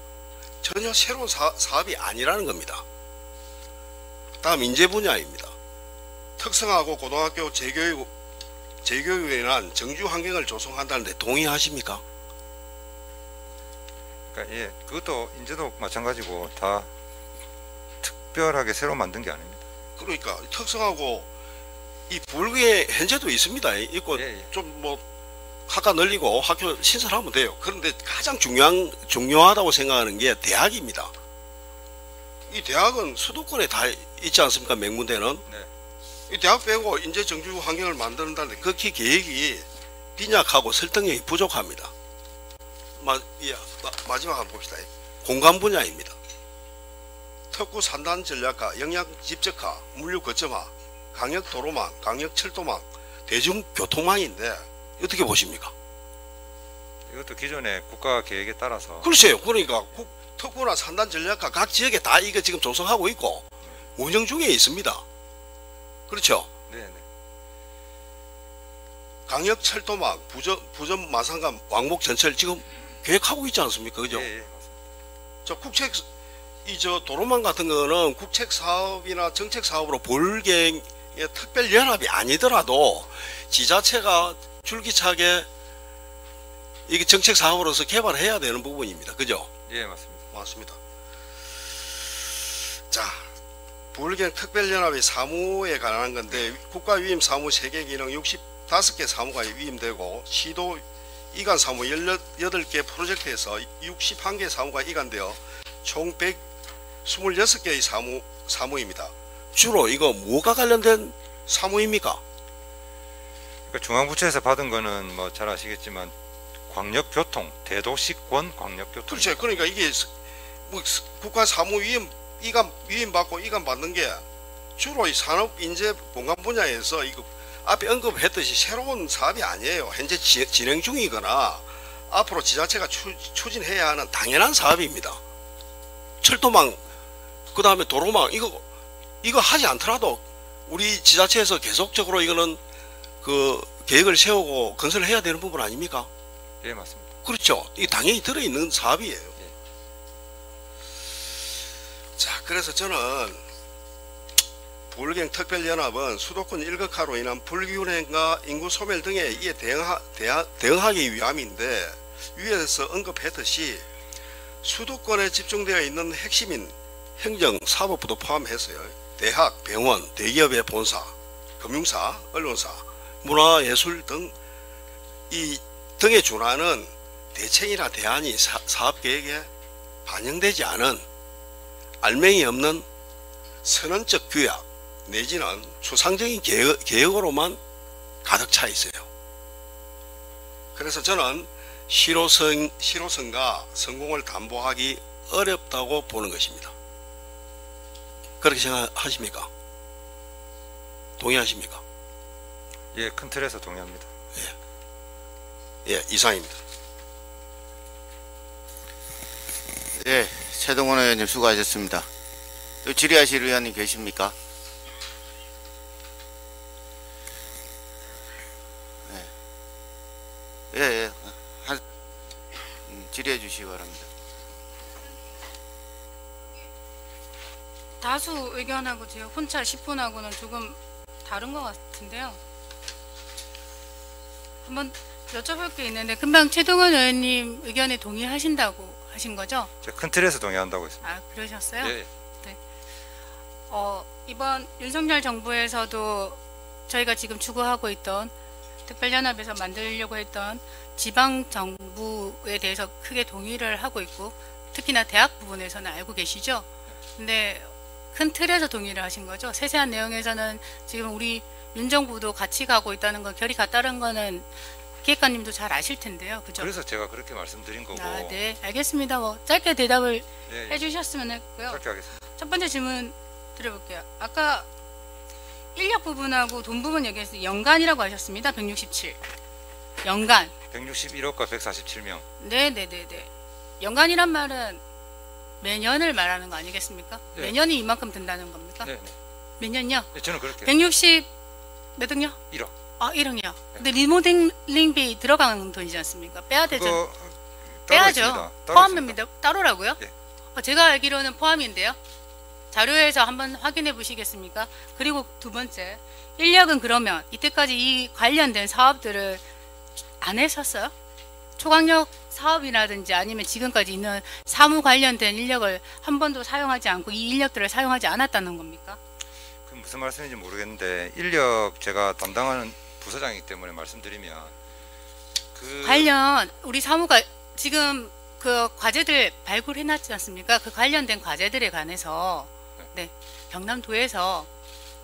전혀 새로운 사업이 아니라는 겁니다. 다음 인재 분야입니다. 특성화고 고등학교 재교육에 관한 정규 환경을 조성한다는데 동의하십니까? 그러니까 예, 그것도 인재도 마찬가지고 다 특별하게 새로 만든 게 아닙니다. 그러니까 특성화고 이 부울경에 현재도 있습니다. 있고 예, 예. 좀 뭐 학과 늘리고 학교 신설하면 돼요. 그런데 가장 중요하다고 생각하는 게 대학입니다. 이 대학은 수도권에 다 있지 않습니까? 명문대는. 네. 이 대학 빼고 인재 정규 환경을 만드는다는데 극히 계획이 빈약하고 설득력이 부족합니다. 마지막 한번 봅시다. 공간 분야입니다. 특구 산단 전략화, 영양 집적화, 물류 거점화, 강력 도로망, 강력 철도망, 대중교통망인데 어떻게 보십니까? 이것도 기존의 국가 계획에 따라서. 글쎄요. 그러니까 특구나 산단 전략화 각 지역에 다 이거 지금 조성하고 있고 운영 중에 있습니다. 그렇죠? 네, 네. 강력 철도망, 부전 마산간 왕복 전철 지금 계획하고 있지 않습니까? 그죠? 예, 예, 맞습니다. 저 도로망 같은 거는 국책 사업이나 정책 사업으로 부울경의 특별 연합이 아니더라도 지자체가 줄기차게 이게 정책 사업으로서 개발해야 되는 부분입니다. 그죠? 예, 맞습니다. 맞습니다. 자, 부울경 특별연합의 사무에 관한 건데 국가위임 사무 3개 기능 65개 사무가 위임되고 시도 이관 사무 18개 프로젝트에서 61개 사무가 이관되어 총 126개의 사무입니다. 주로 이거 뭐가 관련된 사무입니까? 그러니까 중앙부처에서 받은 거는 뭐 잘 아시겠지만 광역교통, 대도시권 광역교통. 그렇죠. 그러니까 이게 뭐 국가 사무 위임 받고 이관 받는 게 주로 이 산업 인재 공간 분야에서 이거 앞에 언급했듯이 새로운 사업이 아니에요. 현재 진행 중이거나 앞으로 지자체가 추진해야 하는 당연한 사업입니다. 철도망, 그 다음에 도로망, 이거 하지 않더라도 우리 지자체에서 계속적으로 이거는 그 계획을 세우고 건설을 해야 되는 부분 아닙니까? 예, 맞습니다. 그렇죠. 이게 당연히 들어있는 사업이에요. 예. 자, 그래서 저는 부울경 특별연합은 수도권 일극화로 인한 불균형과 인구 소멸 등에 이에 대응하기 위함인데, 위에서 언급했듯이 수도권에 집중되어 있는 핵심인 행정, 사법부도 포함해서요, 대학, 병원, 대기업의 본사, 금융사, 언론사, 문화예술 등에 준하는 대책이나 대안이 사업계획에 반영되지 않은 알맹이 없는 선언적 규약 내지는 추상적인 계획으로만 가득 차 있어요. 그래서 저는 실효성과 성공을 담보하기 어렵다고 보는 것입니다. 그렇게 생각하십니까? 동의하십니까? 예, 큰 틀에서 동의합니다. 예, 이상입니다. 예, 최동원 의원님 수고하셨습니다. 또 질의하실 의원님 계십니까? 예, 예, 질의해 주시기 바랍니다. 다수 의견하고 제가 혼자 10분하고는 조금 다른 것 같은데요. 한번 여쭤볼 게 있는데 금방 최동원 의원님 의견에 동의하신다고 하신 거죠? 제가 큰 틀에서 동의한다고 했습니다. 아, 그러셨어요? 예. 네. 이번 윤석열 정부에서도 저희가 지금 추구하고 있던 특별연합에서 만들려고 했던 지방정부에 대해서 크게 동의를 하고 있고 특히나 대학 부분에서는 알고 계시죠? 근데 큰 틀에서 동의를 하신 거죠? 세세한 내용에서는 지금 우리 윤정부도 같이 가고 있다는 건 결이 같다는 거는 기획관님도 잘 아실 텐데요. 그죠? 그래서 제가 그렇게 말씀드린 거고. 아, 네. 알겠습니다. 뭐 짧게 대답을 예, 예. 해주셨으면 했고요. 짧게 하겠습니다. 첫 번째 질문 드려볼게요. 아까 인력 부분하고 돈 부분 얘기해서 연간이라고 하셨습니다. 167. 연간. 161억과 147명. 네네네네. 연간이란 말은 매년을 말하는 거 아니겠습니까? 네. 매년이 이만큼 든다는 겁니까? 네, 몇 년요? 네. 저는 그렇게 160 몇 억요? 1억. 아 1억이요. 근데 리모델링비 들어가는 돈이지 않습니까? 빼야 되죠. 그거 따로 빼야죠. 있습니다. 따로 포함입니다. 따로라고요? 네. 제가 알기로는 포함인데요. 자료에서 한번 확인해 보시겠습니까? 그리고 두 번째, 인력은 그러면 이때까지 이 관련된 사업들을 안 했었어요? 초강력 사업이라든지 아니면 지금까지 있는 사무 관련된 인력을 한 번도 사용하지 않고 이 인력들을 사용하지 않았다는 겁니까? 그 무슨 말씀인지 모르겠는데 인력 제가 담당하는 부서장이기 때문에 말씀드리면 그 관련 우리 사무가 지금 그 과제들 발굴해 놨지 않습니까? 그 관련된 과제들에 관해서 네, 경남도에서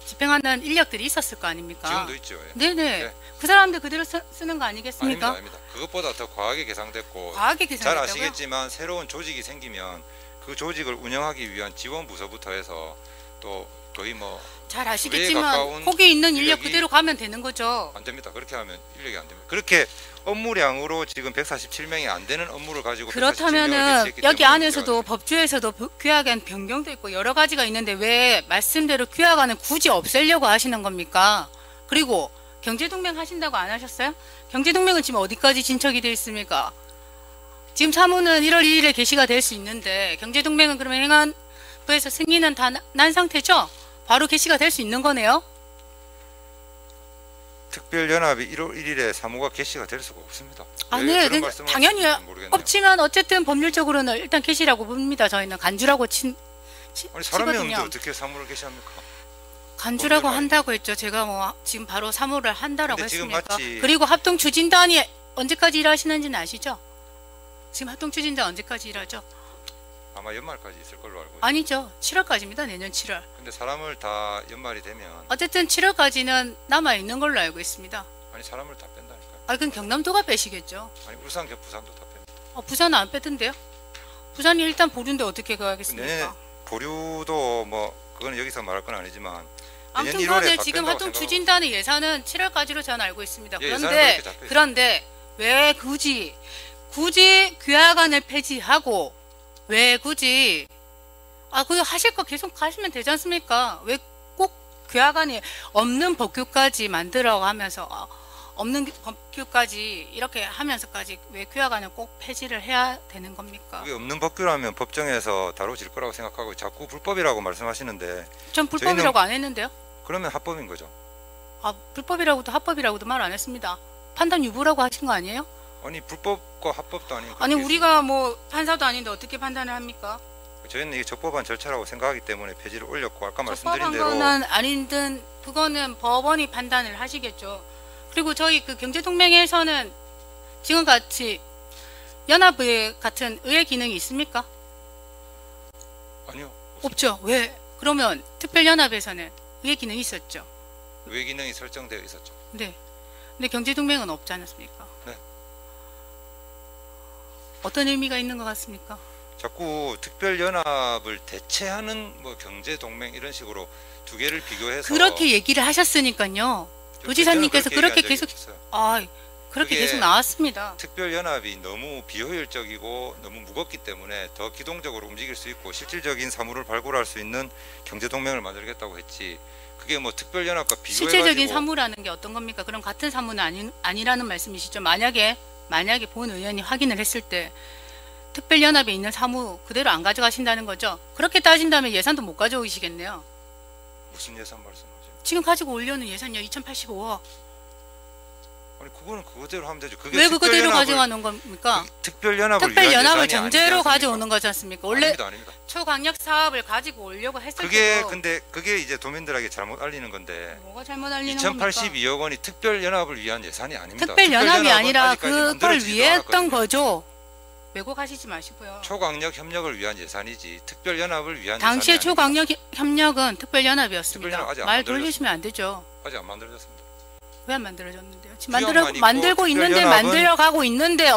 집행하는 인력들이 있었을 거 아닙니까? 지금도 있죠. 예. 네네. 네. 그 사람들 그대로 쓰는 거 아니겠습니까? 아닙니다. 그것보다 더 과하게 계산됐고 과하게 잘 계산했다고요? 아시겠지만 새로운 조직이 생기면 그 조직을 운영하기 위한 지원 부서부터 해서 또 거의 뭐 잘 가까운 아시겠지만 거기 있는 인력 인력이- 그대로 가면 되는 거죠. 안 됩니다. 그렇게 하면 인력이 안 됩니다. 그렇게 업무량으로 지금 147명이 안 되는 업무를 가지고 147명을 그렇다면은 배치했기 여기 때문에 안에서도 법조에서도 규약안 변경도 있고 여러 가지가 있는데 왜 말씀대로 규약안을 굳이 없애려고 하시는 겁니까? 그리고 경제동맹 하신다고 안 하셨어요? 경제동맹은 지금 어디까지 진척이 돼 있습니까? 지금 사무는 1월 2일에 개시가 될 수 있는데 경제동맹은 그러면 행안부에서 승인은 다 난 상태죠? 바로 개시가 될 수 있는 거네요? 특별연합이 1월 1일에 사무가 개시가 될 수가 없습니다. 아, 왜 네, 그런 네, 말씀을 당연히 하시는지 모르겠네요. 없지만 어쨌든 법률적으로는 일단 개시라고 봅니다. 저희는 간주라고 아니 사람이 없는데 치거든요. 어떻게 사무를 개시합니까? 간주라고 법률 한다고 했죠. 제가 뭐 지금 바로 사무를 한다라고 근데 지금 했습니까? 마치- 그리고 합동 추진단이 언제까지 일하시는지는 아시죠? 지금 합동 추진단 언제까지 일하죠? 아마 연말까지 있을 걸로 알고 있어요. 아니죠. 7월까지입니다. 내년 7월. 근데 사람을 다 연말이 되면 어쨌든 7월까지는 남아 있는 걸로 알고 있습니다. 아니 사람을 다 뺀다니까요. 아, 그럼 경남도가 빼시겠죠. 아니 울산 부산도 다 뺍니다. 부산은 안 빼던데요? 부산이 일단 보류인데 어떻게 내년에 가겠습니까? 보류도 뭐 그거는 여기서 말할 건 아니지만 아무튼 내년 1월에 간에 다 지금 뺀다고 합동 생각하고 추진단의 예산은 7월까지로 저는 알고 있습니다. 예, 예산은 그런데 그렇게 잡혀 그런데 왜 굳이 규약안을 폐지하고 왜 굳이 그거 하실 거 계속 가시면 되지 않습니까? 왜 꼭 규약안이 없는 법규까지 만들어가면서 없는 법규까지 이렇게 하면서까지 왜 규약안을 꼭 폐지를 해야 되는 겁니까? 그게 없는 법규라면 법정에서 다뤄질 거라고 생각하고 자꾸 불법이라고 말씀하시는데 전 불법이라고 안 했는데요. 그러면 합법인 거죠. 불법이라고도 합법이라고도 말 안 했습니다. 판단 유보라고 하신 거 아니에요? 아니 불법과 합법도 아닌 아니 그게 우리가 뭐 판사도 아닌데 어떻게 판단을 합니까? 저희는 이게 적법한 절차라고 생각하기 때문에 폐지를 올렸고 아까 말씀드린 적법한 대로 거는 아니든 그거는 법원이 판단을 하시겠죠. 그리고 저희 그 경제동맹에서는 지금같이 연합의 같은 의회 기능이 있습니까? 아니요 없죠. 왜? 그러면 특별연합에서는 의회 기능이 있었죠. 외 기능이 설정되어 있었죠. 네. 근데 경제동맹은 없지 않았습니까? 네. 어떤 의미가 있는 것 같습니까? 자꾸 특별연합을 대체하는 뭐 경제동맹 이런 식으로 두 개를 비교해서 그렇게 얘기를 하셨으니까요. 도지사님께서 저는 그렇게 얘기한 적이 계속 없었어요. 그렇게 그게 계속 나왔습니다. 특별연합이 너무 비효율적이고 너무 무겁기 때문에 더 기동적으로 움직일 수 있고 실질적인 사물을 발굴할 수 있는 경제동맹을 만들겠다고 했지. 그게 뭐 특별연합과 비교해가지고 실질적인 사무라는 게 어떤 겁니까? 그럼 같은 사무는 아니라는 말씀이시죠? 만약에 본 의원이 확인을 했을 때 특별연합에 있는 사무 그대로 안 가져가신다는 거죠? 그렇게 따진다면 예산도 못 가져오시겠네요. 무슨 예산 말씀하세요? 지금 가지고 올려는 예산요 2085억. 아니 그거는 그거대로 하면 되죠. 그게 왜 그대로 특별연합을- 가져가는 겁니까? 특별연합을 위한 특별연합을 예산이 전제로 아니지 가져오는 않습니까? 거지 않습니까? 원래 아닙니다. 초강력 사업을 가지고 오려고 했을 그게 때도 근데 그게 이제 도민들에게 잘못 알리는 건데 뭐가 잘못 알리는 겁니까? 2082억 원이 특별연합을 위한 예산이 아닙니다. 특별연합이 특별연합은 아니라 아직까지 그걸 만들어지지도 위해 했던 않았거든요. 거죠. 왜곡하시지 마시고요. 초강력 협력을 위한 예산이지 특별연합을 위한 당시에 예산이 초강력 협력은 특별연합이었습니다. 특별연합 아직 안 말 만들어졌습니다. 돌리시면 안 되죠. 아직 안 만들어졌습니다. 왜 안 만들어졌는데요? 지금 투영만 있고 만들고 있는데 특별연합은- 만들어가고 있는데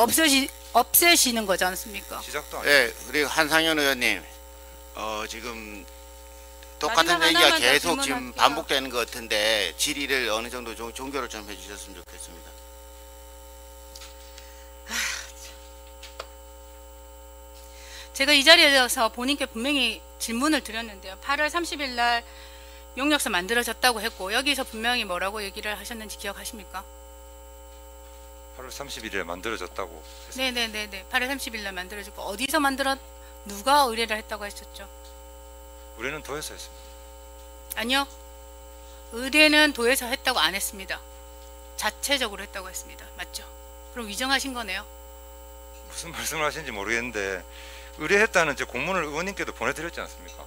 없애시는 거지 않습니까? 시작도 안 네, 그리고 한상현 의원님, 지금 똑같은 마지막 얘기가 하나만 더 계속 지금 질문할게요. 반복되는 것 같은데 질의를 어느 정도 종교를 좀 해주셨으면 좋겠습니다. 제가 이 자리에서 본인께 분명히 질문을 드렸는데요. 8월 30일 날 용역서 만들어졌다고 했고 여기서 분명히 뭐라고 얘기를 하셨는지 기억하십니까? 8월 31일에 만들어졌다고 했습니다. 네네네네. 8월 30일 날 만들어졌고 어디서 누가 의뢰를 했다고 하셨죠? 우리는 도에서 했습니다. 아니요. 의뢰는 도에서 했다고 안 했습니다. 자체적으로 했다고 했습니다. 맞죠? 그럼 위정하신 거네요. 무슨 말씀을 하시는지 모르겠는데 의뢰했다는 제 공문을 의원님께도 보내드렸지 않습니까?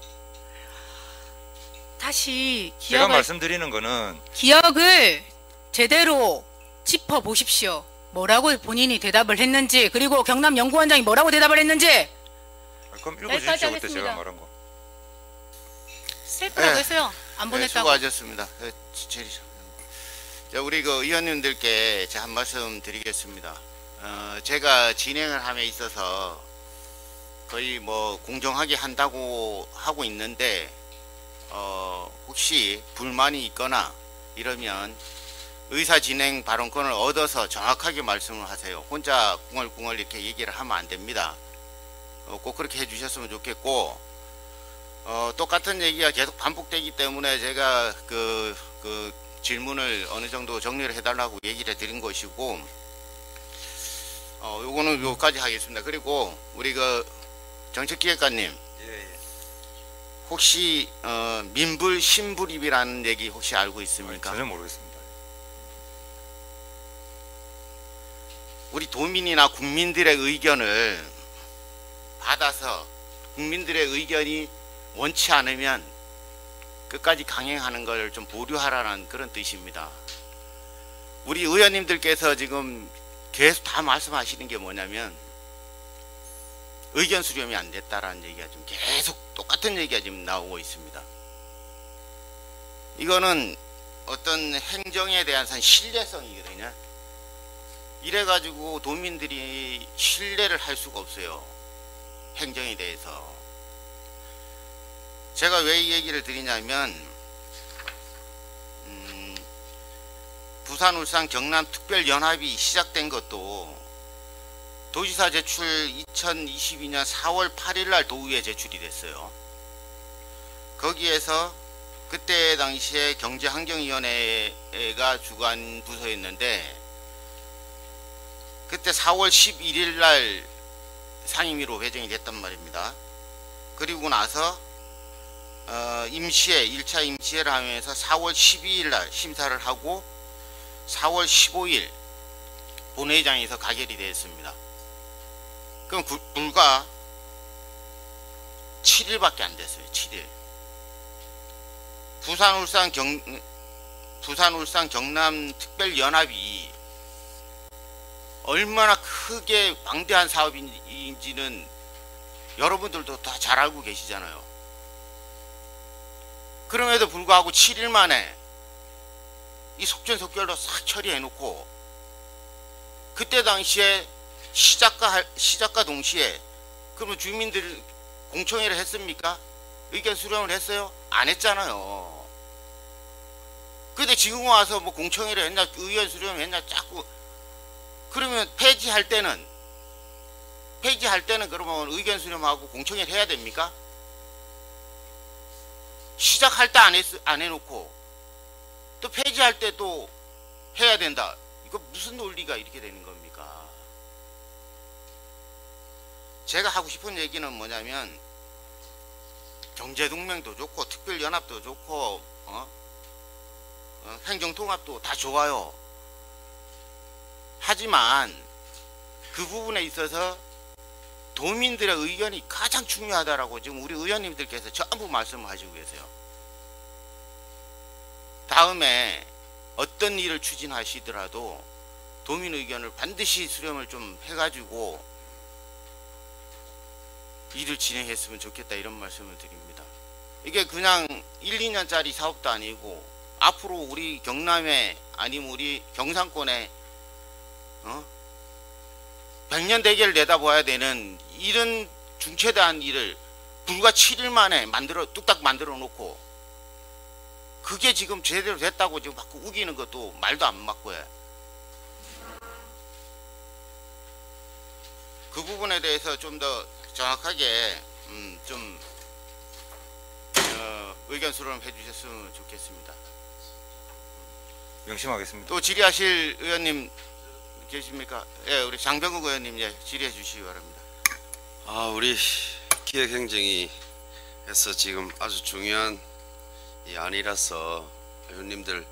다시 제가 말씀드리는 거는 기억을 제대로 짚어 보십시오. 뭐라고 본인이 대답을 했는지 그리고 경남연구원장이 뭐라고 대답을 했는지 그럼 여기까지 읽어주십시오. 그때 하겠습니다. 제가 말한 거. 쓸 거라고 네. 했어요. 안 네, 보냈다고. 수고하셨습니다. 네, 자, 우리 그 의원님들께 제가 한 말씀 드리겠습니다. 제가 진행을 함에 있어서 거의 뭐 공정하게 한다고 하고 있는데 혹시 불만이 있거나 이러면 의사 진행 발언권을 얻어서 정확하게 말씀을 하세요. 혼자 꿍얼꿍얼 이렇게 얘기를 하면 안 됩니다. 꼭 그렇게 해주셨으면 좋겠고 똑같은 얘기가 계속 반복되기 때문에 제가 그 질문을 어느 정도 정리를 해달라고 얘기를 드린 것이고 요거는 요까지 하겠습니다. 그리고 우리 그 정책기획관님 혹시 민불 신불입이라는 얘기 혹시 알고 있습니까? 전혀 모르겠습니다. 우리 도민이나 국민들의 의견을 받아서 국민들의 의견이 원치 않으면 끝까지 강행하는 걸 좀 보류하라는 그런 뜻입니다. 우리 의원님들께서 지금 계속 다 말씀하시는 게 뭐냐면 의견 수렴이 안 됐다라는 얘기가 좀 계속 똑같은 얘기가 지금 나오고 있습니다. 이거는 어떤 행정에 대한 신뢰성이거든요. 이래가지고 도민들이 신뢰를 할 수가 없어요. 행정에 대해서. 제가 왜 이 얘기를 드리냐면 부산, 울산, 경남 특별연합이 시작된 것도 도지사 제출 2022년 4월 8일 날 도의회에 제출이 됐어요. 거기에서 그때 당시에 경제환경위원회가 주관 부서였는데 그때 4월 11일 날 상임위로 배정이 됐단 말입니다. 그리고 나서 임시회 1차 임시회를 하면서 4월 12일 날 심사를 하고 4월 15일 본회의장에서 가결이 되었습니다. 그럼 불과 7일밖에 안 됐어요. 7일. 부산, 울산, 경남 특별연합이 얼마나 크게 방대한 사업인지는 여러분들도 다 잘 알고 계시잖아요. 그럼에도 불구하고 7일 만에 이 속전속결로 싹 처리해놓고 그때 당시에 시작과 동시에 그러면 주민들 공청회를 했습니까? 의견 수렴을 했어요? 안 했잖아요. 근데 지금 와서 뭐 공청회를 했냐 의견 수렴을 했냐 자꾸 그러면 폐지할 때는 그러면 의견 수렴하고 공청회를 해야 됩니까? 시작할 때 안 해놓고 또 폐지할 때 또 해야 된다. 이거 무슨 논리가 이렇게 되는 겁니까? 제가 하고 싶은 얘기는 뭐냐면 경제동맹도 좋고 특별연합도 좋고 행정통합도 다 좋아요. 하지만 그 부분에 있어서 도민들의 의견이 가장 중요하다라고 지금 우리 의원님들께서 전부 말씀하시고 계세요. 다음에 어떤 일을 추진하시더라도 도민 의견을 반드시 수렴을 좀 해가지고 일을 진행했으면 좋겠다 이런 말씀을 드립니다. 이게 그냥 1, 2년짜리 사업도 아니고 앞으로 우리 경남에 아니면 우리 경상권에 100년 대계를 내다봐야 되는 이런 중체대한 일을 불과 7일 만에 뚝딱 만들어 놓고 그게 지금 제대로 됐다고 지금 막 우기는 것도 말도 안 맞고요. 그 부분에 대해서 좀 더 정확하게 의견 수렴 해주셨으면 좋겠습니다. 명심하겠습니다. 또 질의하실 의원님 계십니까? 예, 우리 장병국 의원님 질의해 주시기 바랍니다. 우리 기획행정위에서 지금 아주 중요한 이 안이라서 의원님들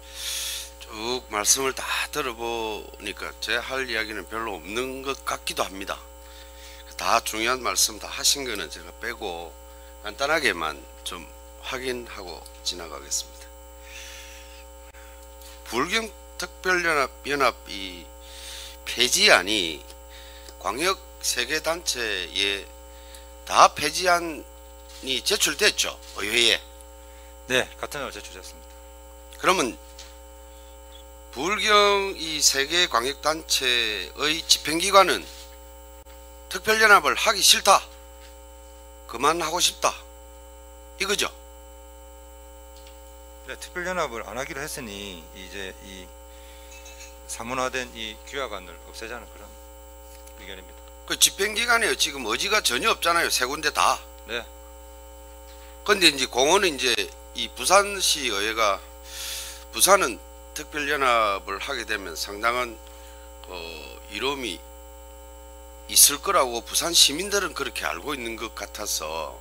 쭉 말씀을 다 들어보니까 제 할 이야기는 별로 없는 것 같기도 합니다. 다 중요한 말씀 다 하신 거는 제가 빼고 간단하게만 좀 확인하고 지나가겠습니다. 불경특별연합 이 폐지안이 광역 세계단체에 다 폐지안이 제출됐죠, 의회에. 네, 같은 날 제출됐습니다. 그러면 불경 이 세계 광역단체의 집행기관은 특별연합을 하기 싫다, 그만하고 싶다, 이거죠? 네, 특별연합을 안 하기로 했으니 이제 이 사문화된 이 규약안을 없애자는 그런 의견입니다. 그 집행기관에 지금 의지가 전혀 없잖아요, 세 군데 다. 네. 근데 이제 공원은 이제 이 부산시 의회가 부산은 특별연합을 하게 되면 상당한 이름이 있을 거라고 부산 시민들은 그렇게 알고 있는 것 같아서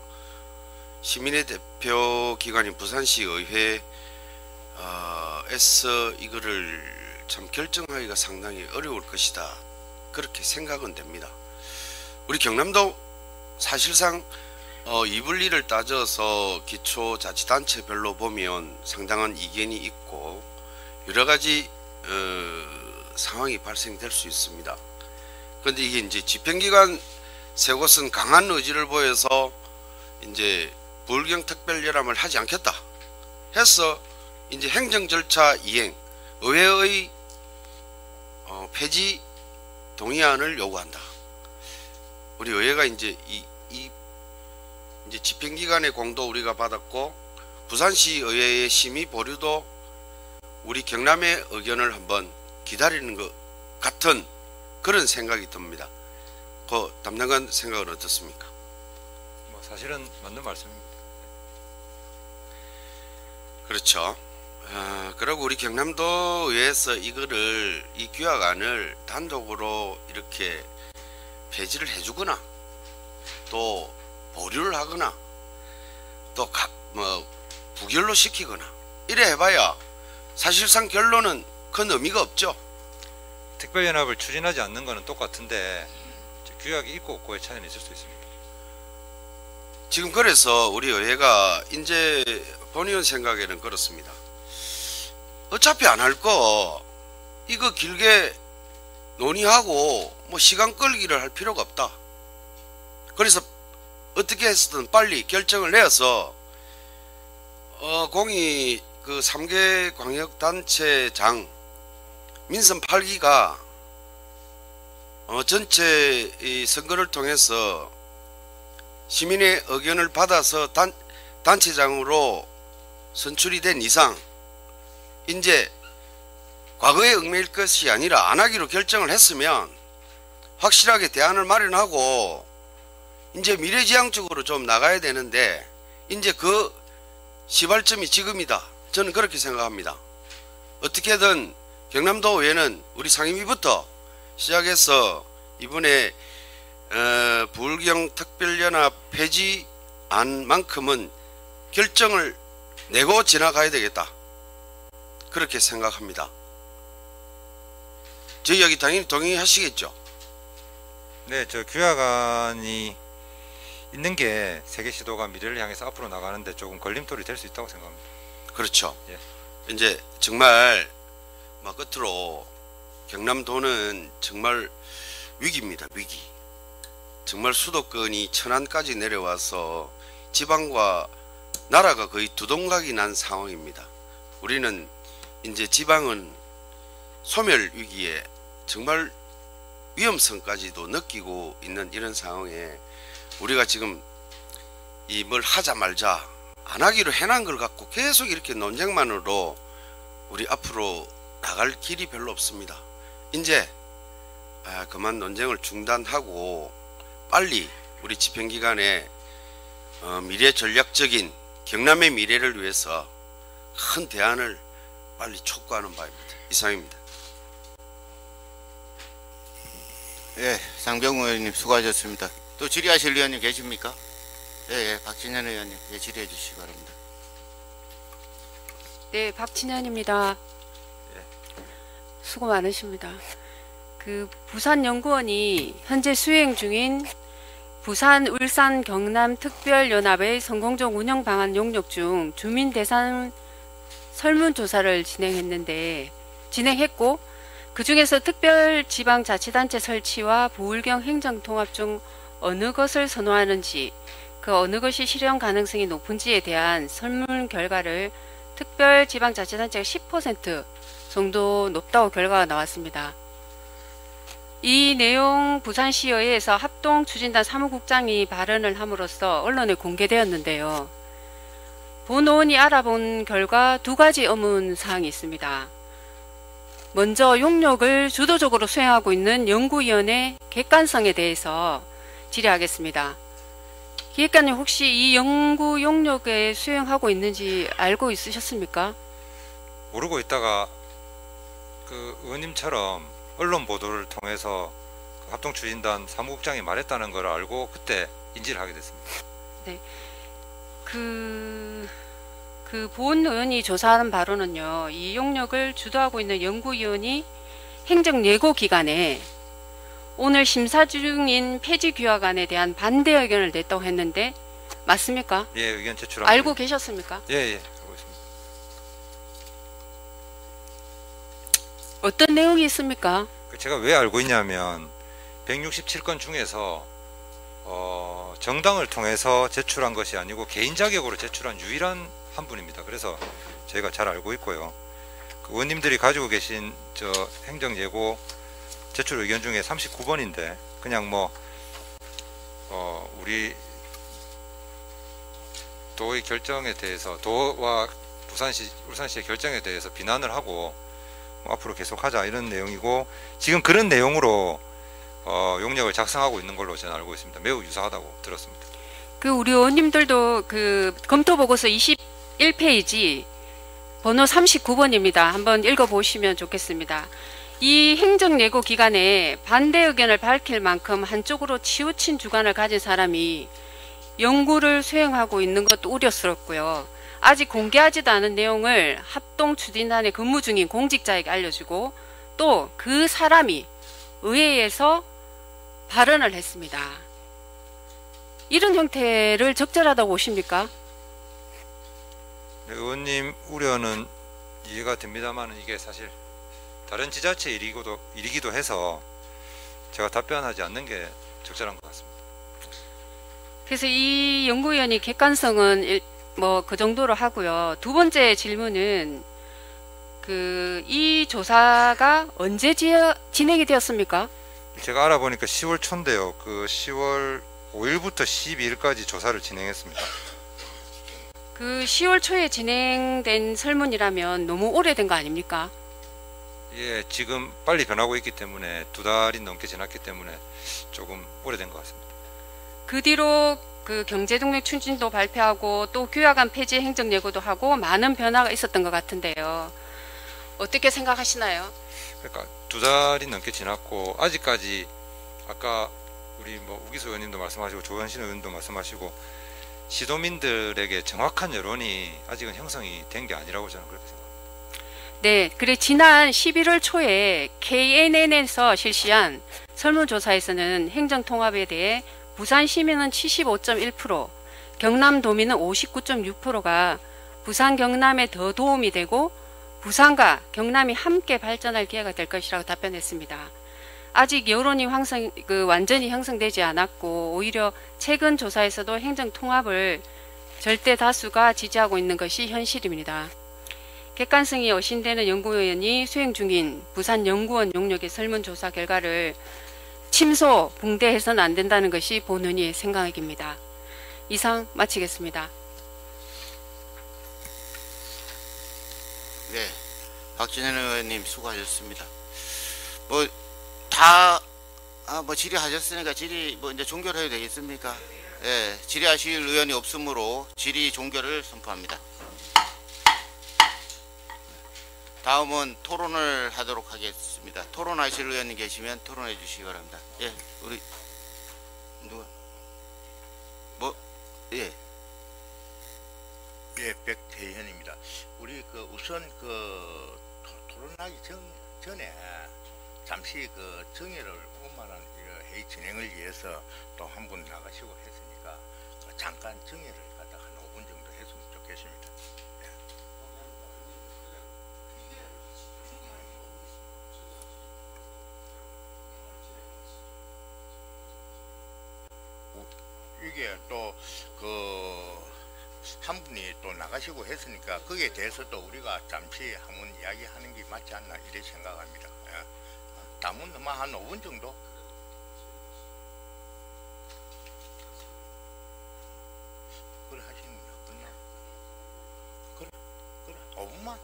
시민의 대표 기관인 부산시 의회에서 이거를 참 결정하기가 상당히 어려울 것이다, 그렇게 생각은 됩니다. 우리 경남도 사실상 이분리를 따져서 기초자치단체별로 보면 상당한 이견이 있고 여러 가지 상황이 발생될 수 있습니다. 그런데 이게 이제 집행기관 세 곳은 강한 의지를 보여서 이제 불경특별연합을 하지 않겠다 해서 이제 행정 절차 이행, 의회의 폐지 동의안을 요구한다. 우리 의회가 이제 이제 집행기관의 공도 우리가 받았고 부산시 의회의 심의 보류도 우리 경남의 의견을 한번 기다리는 것 같은 그런 생각이 듭니다. 그 담당관 생각은 어떻습니까? 뭐 사실은 맞는 말씀입니다. 그렇죠. 그리고 우리 경남도 의회에서 이 규약안을 단독으로 이렇게 폐지를 해주거나 또 보류를 하거나 또 부결로 시키거나 이래 해봐야 사실상 결론은 큰 의미가 없죠. 특별연합을 추진하지 않는 것은 똑같은데 규약이 있고 없고의 차이는 있을 수 있습니다. 지금 그래서 우리 의회가 이제 본의원 생각에는 그렇습니다. 어차피 안 할 거 이거 길게 논의하고 뭐 시간 끌기를 할 필요가 없다. 그래서 어떻게 해서든 빨리 결정을 내어서 공이 그 3개 광역단체장 민선 8기가 전체 이 선거를 통해서 시민의 의견을 받아서 단체장으로 선출이 된 이상 이제 과거에 얽매일 것이 아니라 안 하기로 결정을 했으면 확실하게 대안을 마련하고 이제 미래지향적으로 좀 나가야 되는데 이제 그 시발점이 지금이다. 저는 그렇게 생각합니다. 어떻게든 경남도 의회는 우리 상임위부터 시작해서 이번에 부울경 특별연합 폐지안만큼은 결정을 내고 지나가야 되겠다. 그렇게 생각합니다. 저 이야기 당연히 동의하시겠죠? 네, 저 규약안이 있는 게 세계 시도가 미래를 향해서 앞으로 나가는데 조금 걸림돌이 될 수 있다고 생각합니다. 그렇죠. 예. 이제 정말 끝으로 경남도는 정말 위기입니다. 위기. 정말 수도권이 천안까지 내려와서 지방과 나라가 거의 두동각이 난 상황입니다. 우리는 이제 지방은 소멸 위기에 정말 위험성까지도 느끼고 있는 이런 상황에 우리가 지금 이 뭘 하자 말자 안 하기로 해놓은 걸 갖고 계속 이렇게 논쟁만으로 우리 앞으로 나갈 길이 별로 없습니다. 이제 그만 논쟁을 중단하고 빨리 우리 집행기관에 미래 전략적인 경남의 미래를 위해서 큰 대안을 빨리 촉구하는 바입니다. 이상입니다. 예, 상병우 의원님 수고하셨습니다. 또 질의하실 의원님 계십니까? 예, 박진현 의원님 질의해 주시기 바랍니다. 네, 박진현입니다. 수고 많으십니다. 그 부산연구원이 현재 수행 중인 부산, 울산, 경남 특별연합의 성공적 운영 방안 용역 중 주민 대상 설문조사를 진행했고 그 중에서 특별지방자치단체 설치와 부울경 행정통합 중 어느 것을 선호하는지 그 어느 것이 실현 가능성이 높은지에 대한 설문 결과를 특별지방자치단체가 10% 정도 높다고 결과가 나왔습니다. 이 내용 부산시의회에서 합동추진단 사무국장이 발언을 함으로써 언론에 공개되었는데요. 본 의원이 알아본 결과 두 가지 의문사항이 있습니다. 먼저 용역을 주도적으로 수행하고 있는 연구위원회 객관성에 대해서 질의하겠습니다. 기획관님 혹시 이 연구 용역에 수행하고 있는지 알고 있으셨습니까? 모르고 있다가 그 의원님처럼 언론 보도를 통해서 그 합동추진단 사무국장이 말했다는 걸 알고 그때 인지를 하게 됐습니다. 네. 본 의원이 조사하는 바로는요, 이 용역을 주도하고 있는 연구위원이 행정예고기간에 오늘 심사 중인 폐지규약안에 대한 반대 의견을 냈다고 했는데 맞습니까? 예, 의견 제출합니다. 알고 계셨습니까? 예, 알고 있습니다. 어떤 내용이 있습니까? 제가 왜 알고 있냐면 167건 중에서 정당을 통해서 제출한 것이 아니고 개인 자격으로 제출한 유일한 한 분입니다. 그래서 저희가 잘 알고 있고요. 그 의원님들이 가지고 계신 저 행정예고 제출 의견 중에 39번인데 그냥 우리 도의 결정에 대해서 도와 울산시의 결정에 대해서 비난을 하고 앞으로 계속하자 이런 내용이고 지금 그런 내용으로 용역을 작성하고 있는 걸로 저는 알고 있습니다. 매우 유사하다고 들었습니다. 그 우리 의원님들도 그 검토 보고서 21페이지 번호 39번입니다. 한번 읽어보시면 좋겠습니다. 이 행정예고 기간에 반대 의견을 밝힐 만큼 한쪽으로 치우친 주관을 가진 사람이 연구를 수행하고 있는 것도 우려스럽고요. 아직 공개하지도 않은 내용을 합동추진단에 근무 중인 공직자에게 알려주고 또 그 사람이 의회에서 발언을 했습니다. 이런 형태를 적절하다고 보십니까? 네, 의원님 우려는 이해가 됩니다만 이게 사실 다른 지자체 일이기도 해서 제가 답변하지 않는 게 적절한 것 같습니다. 그래서 이 연구위원이 객관성은 뭐 그 정도로 하고요. 두 번째 질문은 이 조사가 언제 진행이 되었습니까? 제가 알아보니까 10월 초인데요. 그 10월 5일부터 12일까지 조사를 진행했습니다. 그 10월 초에 진행된 설문이라면 너무 오래된 거 아닙니까? 예, 지금 빨리 변하고 있기 때문에 2달이 넘게 지났기 때문에 조금 오래된 것 같습니다. 그 뒤로 그 경제동맹 추진도 발표하고 또 규약안 폐지 행정 예고도 하고 많은 변화가 있었던 것 같은데요. 어떻게 생각하시나요? 그러니까 2달이 넘게 지났고 아직까지 아까 우리 뭐 우기수 의원님도 말씀하시고 조현신 의원도 말씀하시고 시도민들에게 정확한 여론이 아직은 형성이 된 게 아니라고 저는 그렇게 생각합니다. 네, 그래 지난 11월 초에 KNN에서 실시한 설문조사에서는 행정통합에 대해 부산 시민은 75.1%, 경남도민은 59.6%가 부산 경남에 더 도움이 되고 부산과 경남이 함께 발전할 기회가 될 것이라고 답변했습니다. 아직 여론이 완전히 형성되지 않았고 오히려 최근 조사에서도 행정통합을 절대 다수가 지지하고 있는 것이 현실입니다. 객관성이 의심되는 연구위원이 수행 중인 부산연구원 용역의 설문조사 결과를 침소, 붕대해서는 안 된다는 것이 본의원의 생각입니다. 이상 마치겠습니다. 네, 박진현 의원님 수고하셨습니다. 뭐 질의하셨으니까 질의 이제 종결해도 되겠습니까? 예, 질의하실 의원이 없으므로 질의 종결을 선포합니다. 다음은 토론을 하도록 하겠습니다. 토론하실 의원님 계시면 토론해 주시기 바랍니다. 예, 우리 누가 예. 예, 백태현입니다. 우리 우선 토론하기 전에 잠시 정의를 원만한 회의 진행을 위해서 또 한 분 나가시고 했으니까 잠깐 정의를 갖다 한 5분 정도 했으면 좋겠습니다. 이게 또 한 분이 또 나가시고 했으니까 거기에 대해서 또 우리가 잠시 한번 이야기하는 게 맞지 않나 이렇게 생각합니다. 남은 한 5분 정도? 그래 하시는 거 끝나? 그래 5분만?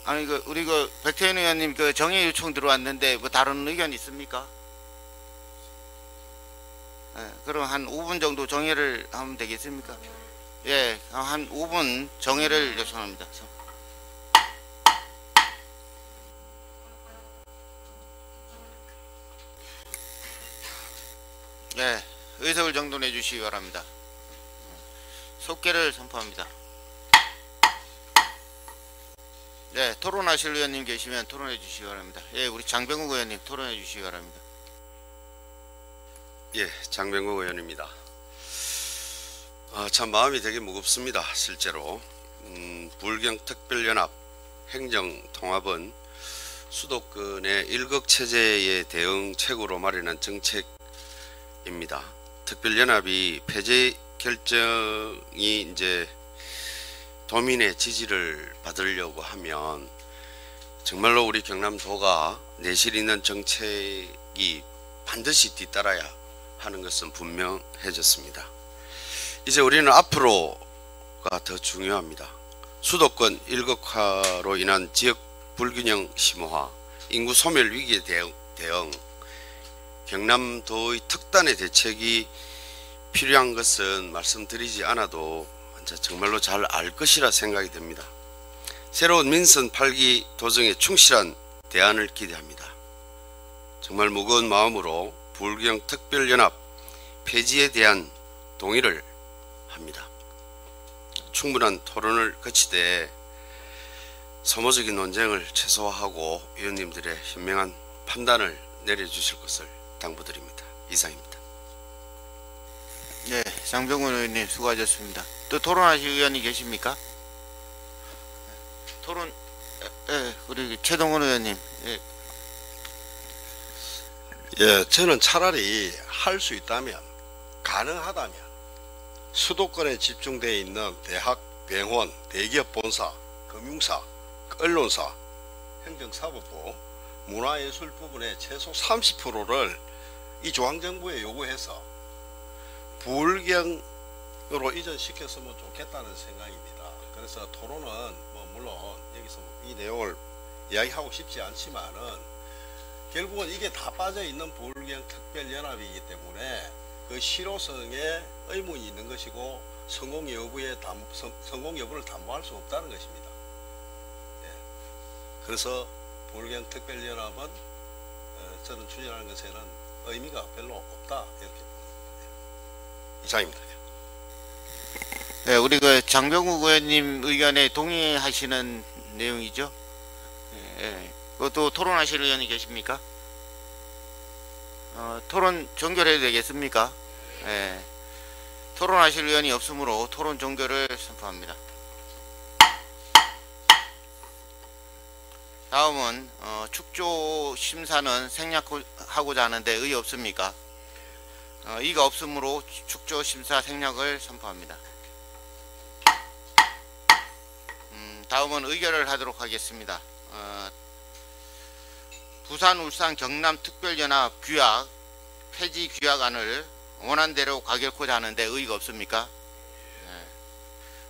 아니 우리 백태현 의원님 정의 요청 들어왔는데 뭐 다른 의견 있습니까? 예, 그럼 한 5분 정도 정의를 하면 되겠습니까? 예, 한 5분 정의를 요청합니다. 예, 의석을 정돈해 주시기 바랍니다. 속개를 선포합니다. 네, 토론하실 의원님 계시면 토론해 주시기 바랍니다. 예, 우리 장병국 의원님 토론해 주시기 바랍니다. 예, 장병국 의원입니다. 참 마음이 되게 무겁습니다. 실제로 부울경특별연합 행정통합은 수도권의 일극체제에 대응책으로 마련한 정책입니다. 특별연합이 폐지 결정이 이제 도민의 지지를 받으려고 하면 정말로 우리 경남도가 내실 있는 정책이 반드시 뒤따라야 하는 것은 분명해졌습니다. 이제 우리는 앞으로가 더 중요합니다. 수도권 일극화로 인한 지역 불균형 심화, 인구 소멸 위기에 대응, 경남도의 특단의 대책이 필요한 것은 말씀드리지 않아도 정말로 잘 알 것이라 생각이 됩니다. 새로운 민선 8기 도정에 충실한 대안을 기대합니다. 정말 무거운 마음으로 부울경 특별연합 폐지에 대한 동의를 합니다. 충분한 토론을 거치되 소모적인 논쟁을 최소화하고 위원님들의 현명한 판단을 내려주실 것을 당부드립니다. 이상입니다. 네, 장병훈 의원님 수고하셨습니다. 또 토론하실 의원이 계십니까? 토론, 예, 우리 최동원 의원님. 예. 예, 저는 차라리 할 수 있다면 가능하다면 수도권에 집중되어 있는 대학, 병원, 대기업 본사, 금융사, 언론사, 행정사법부, 문화예술 부분의 최소 30%를 이 조항정부에 요구해서 부울경으로 이전시켰으면 좋겠다는 생각입니다. 그래서 토론은 뭐 물론 여기서 이 내용을 이야기하고 싶지 않지만은 결국은 이게 다 빠져있는 부울경 특별연합이기 때문에 그 실효성에 의문이 있는 것이고 성공 여부를 담보할 수 없다는 것입니다. 예. 그래서 부울경 특별연합은 저는 추진하는 것에는 의미가 별로 없다 이렇게 봅니다. 예. 이상입니다. 네, 우리 그 장병욱 의원님 의견에 동의하시는 내용이죠? 예. 그것도 토론하실 의원이 계십니까? 토론 종결해도 되겠습니까? 예. 토론하실 의원이 없으므로 토론 종결을 선포합니다. 다음은 축조 심사는 생략하고자 하는데 의의 없습니까? 의의가 없으므로 축조 심사 생략을 선포합니다. 다음은 의결을 하도록 하겠습니다. 부산, 울산, 경남 특별연합 규약 폐지 규약안을 원안대로 가결코자 하는데 의의가 없습니까? 네.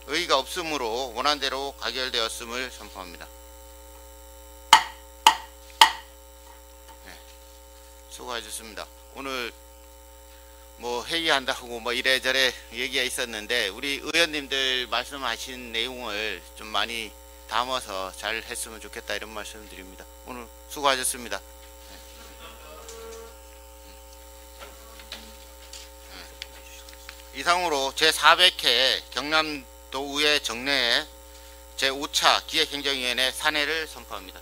의의가 없으므로 원안대로 가결되었음을 선포합니다. 네. 수고하셨습니다. 오늘 뭐 회의한다고 뭐 이래저래 얘기가 있었는데 우리 의원님들 말씀하신 내용을 좀 많이 담아서 잘 했으면 좋겠다 이런 말씀 드립니다. 오늘 수고하셨습니다. 이상으로 제400회 경남도의회 정례회 제5차 기획행정위원회 산회를 선포합니다.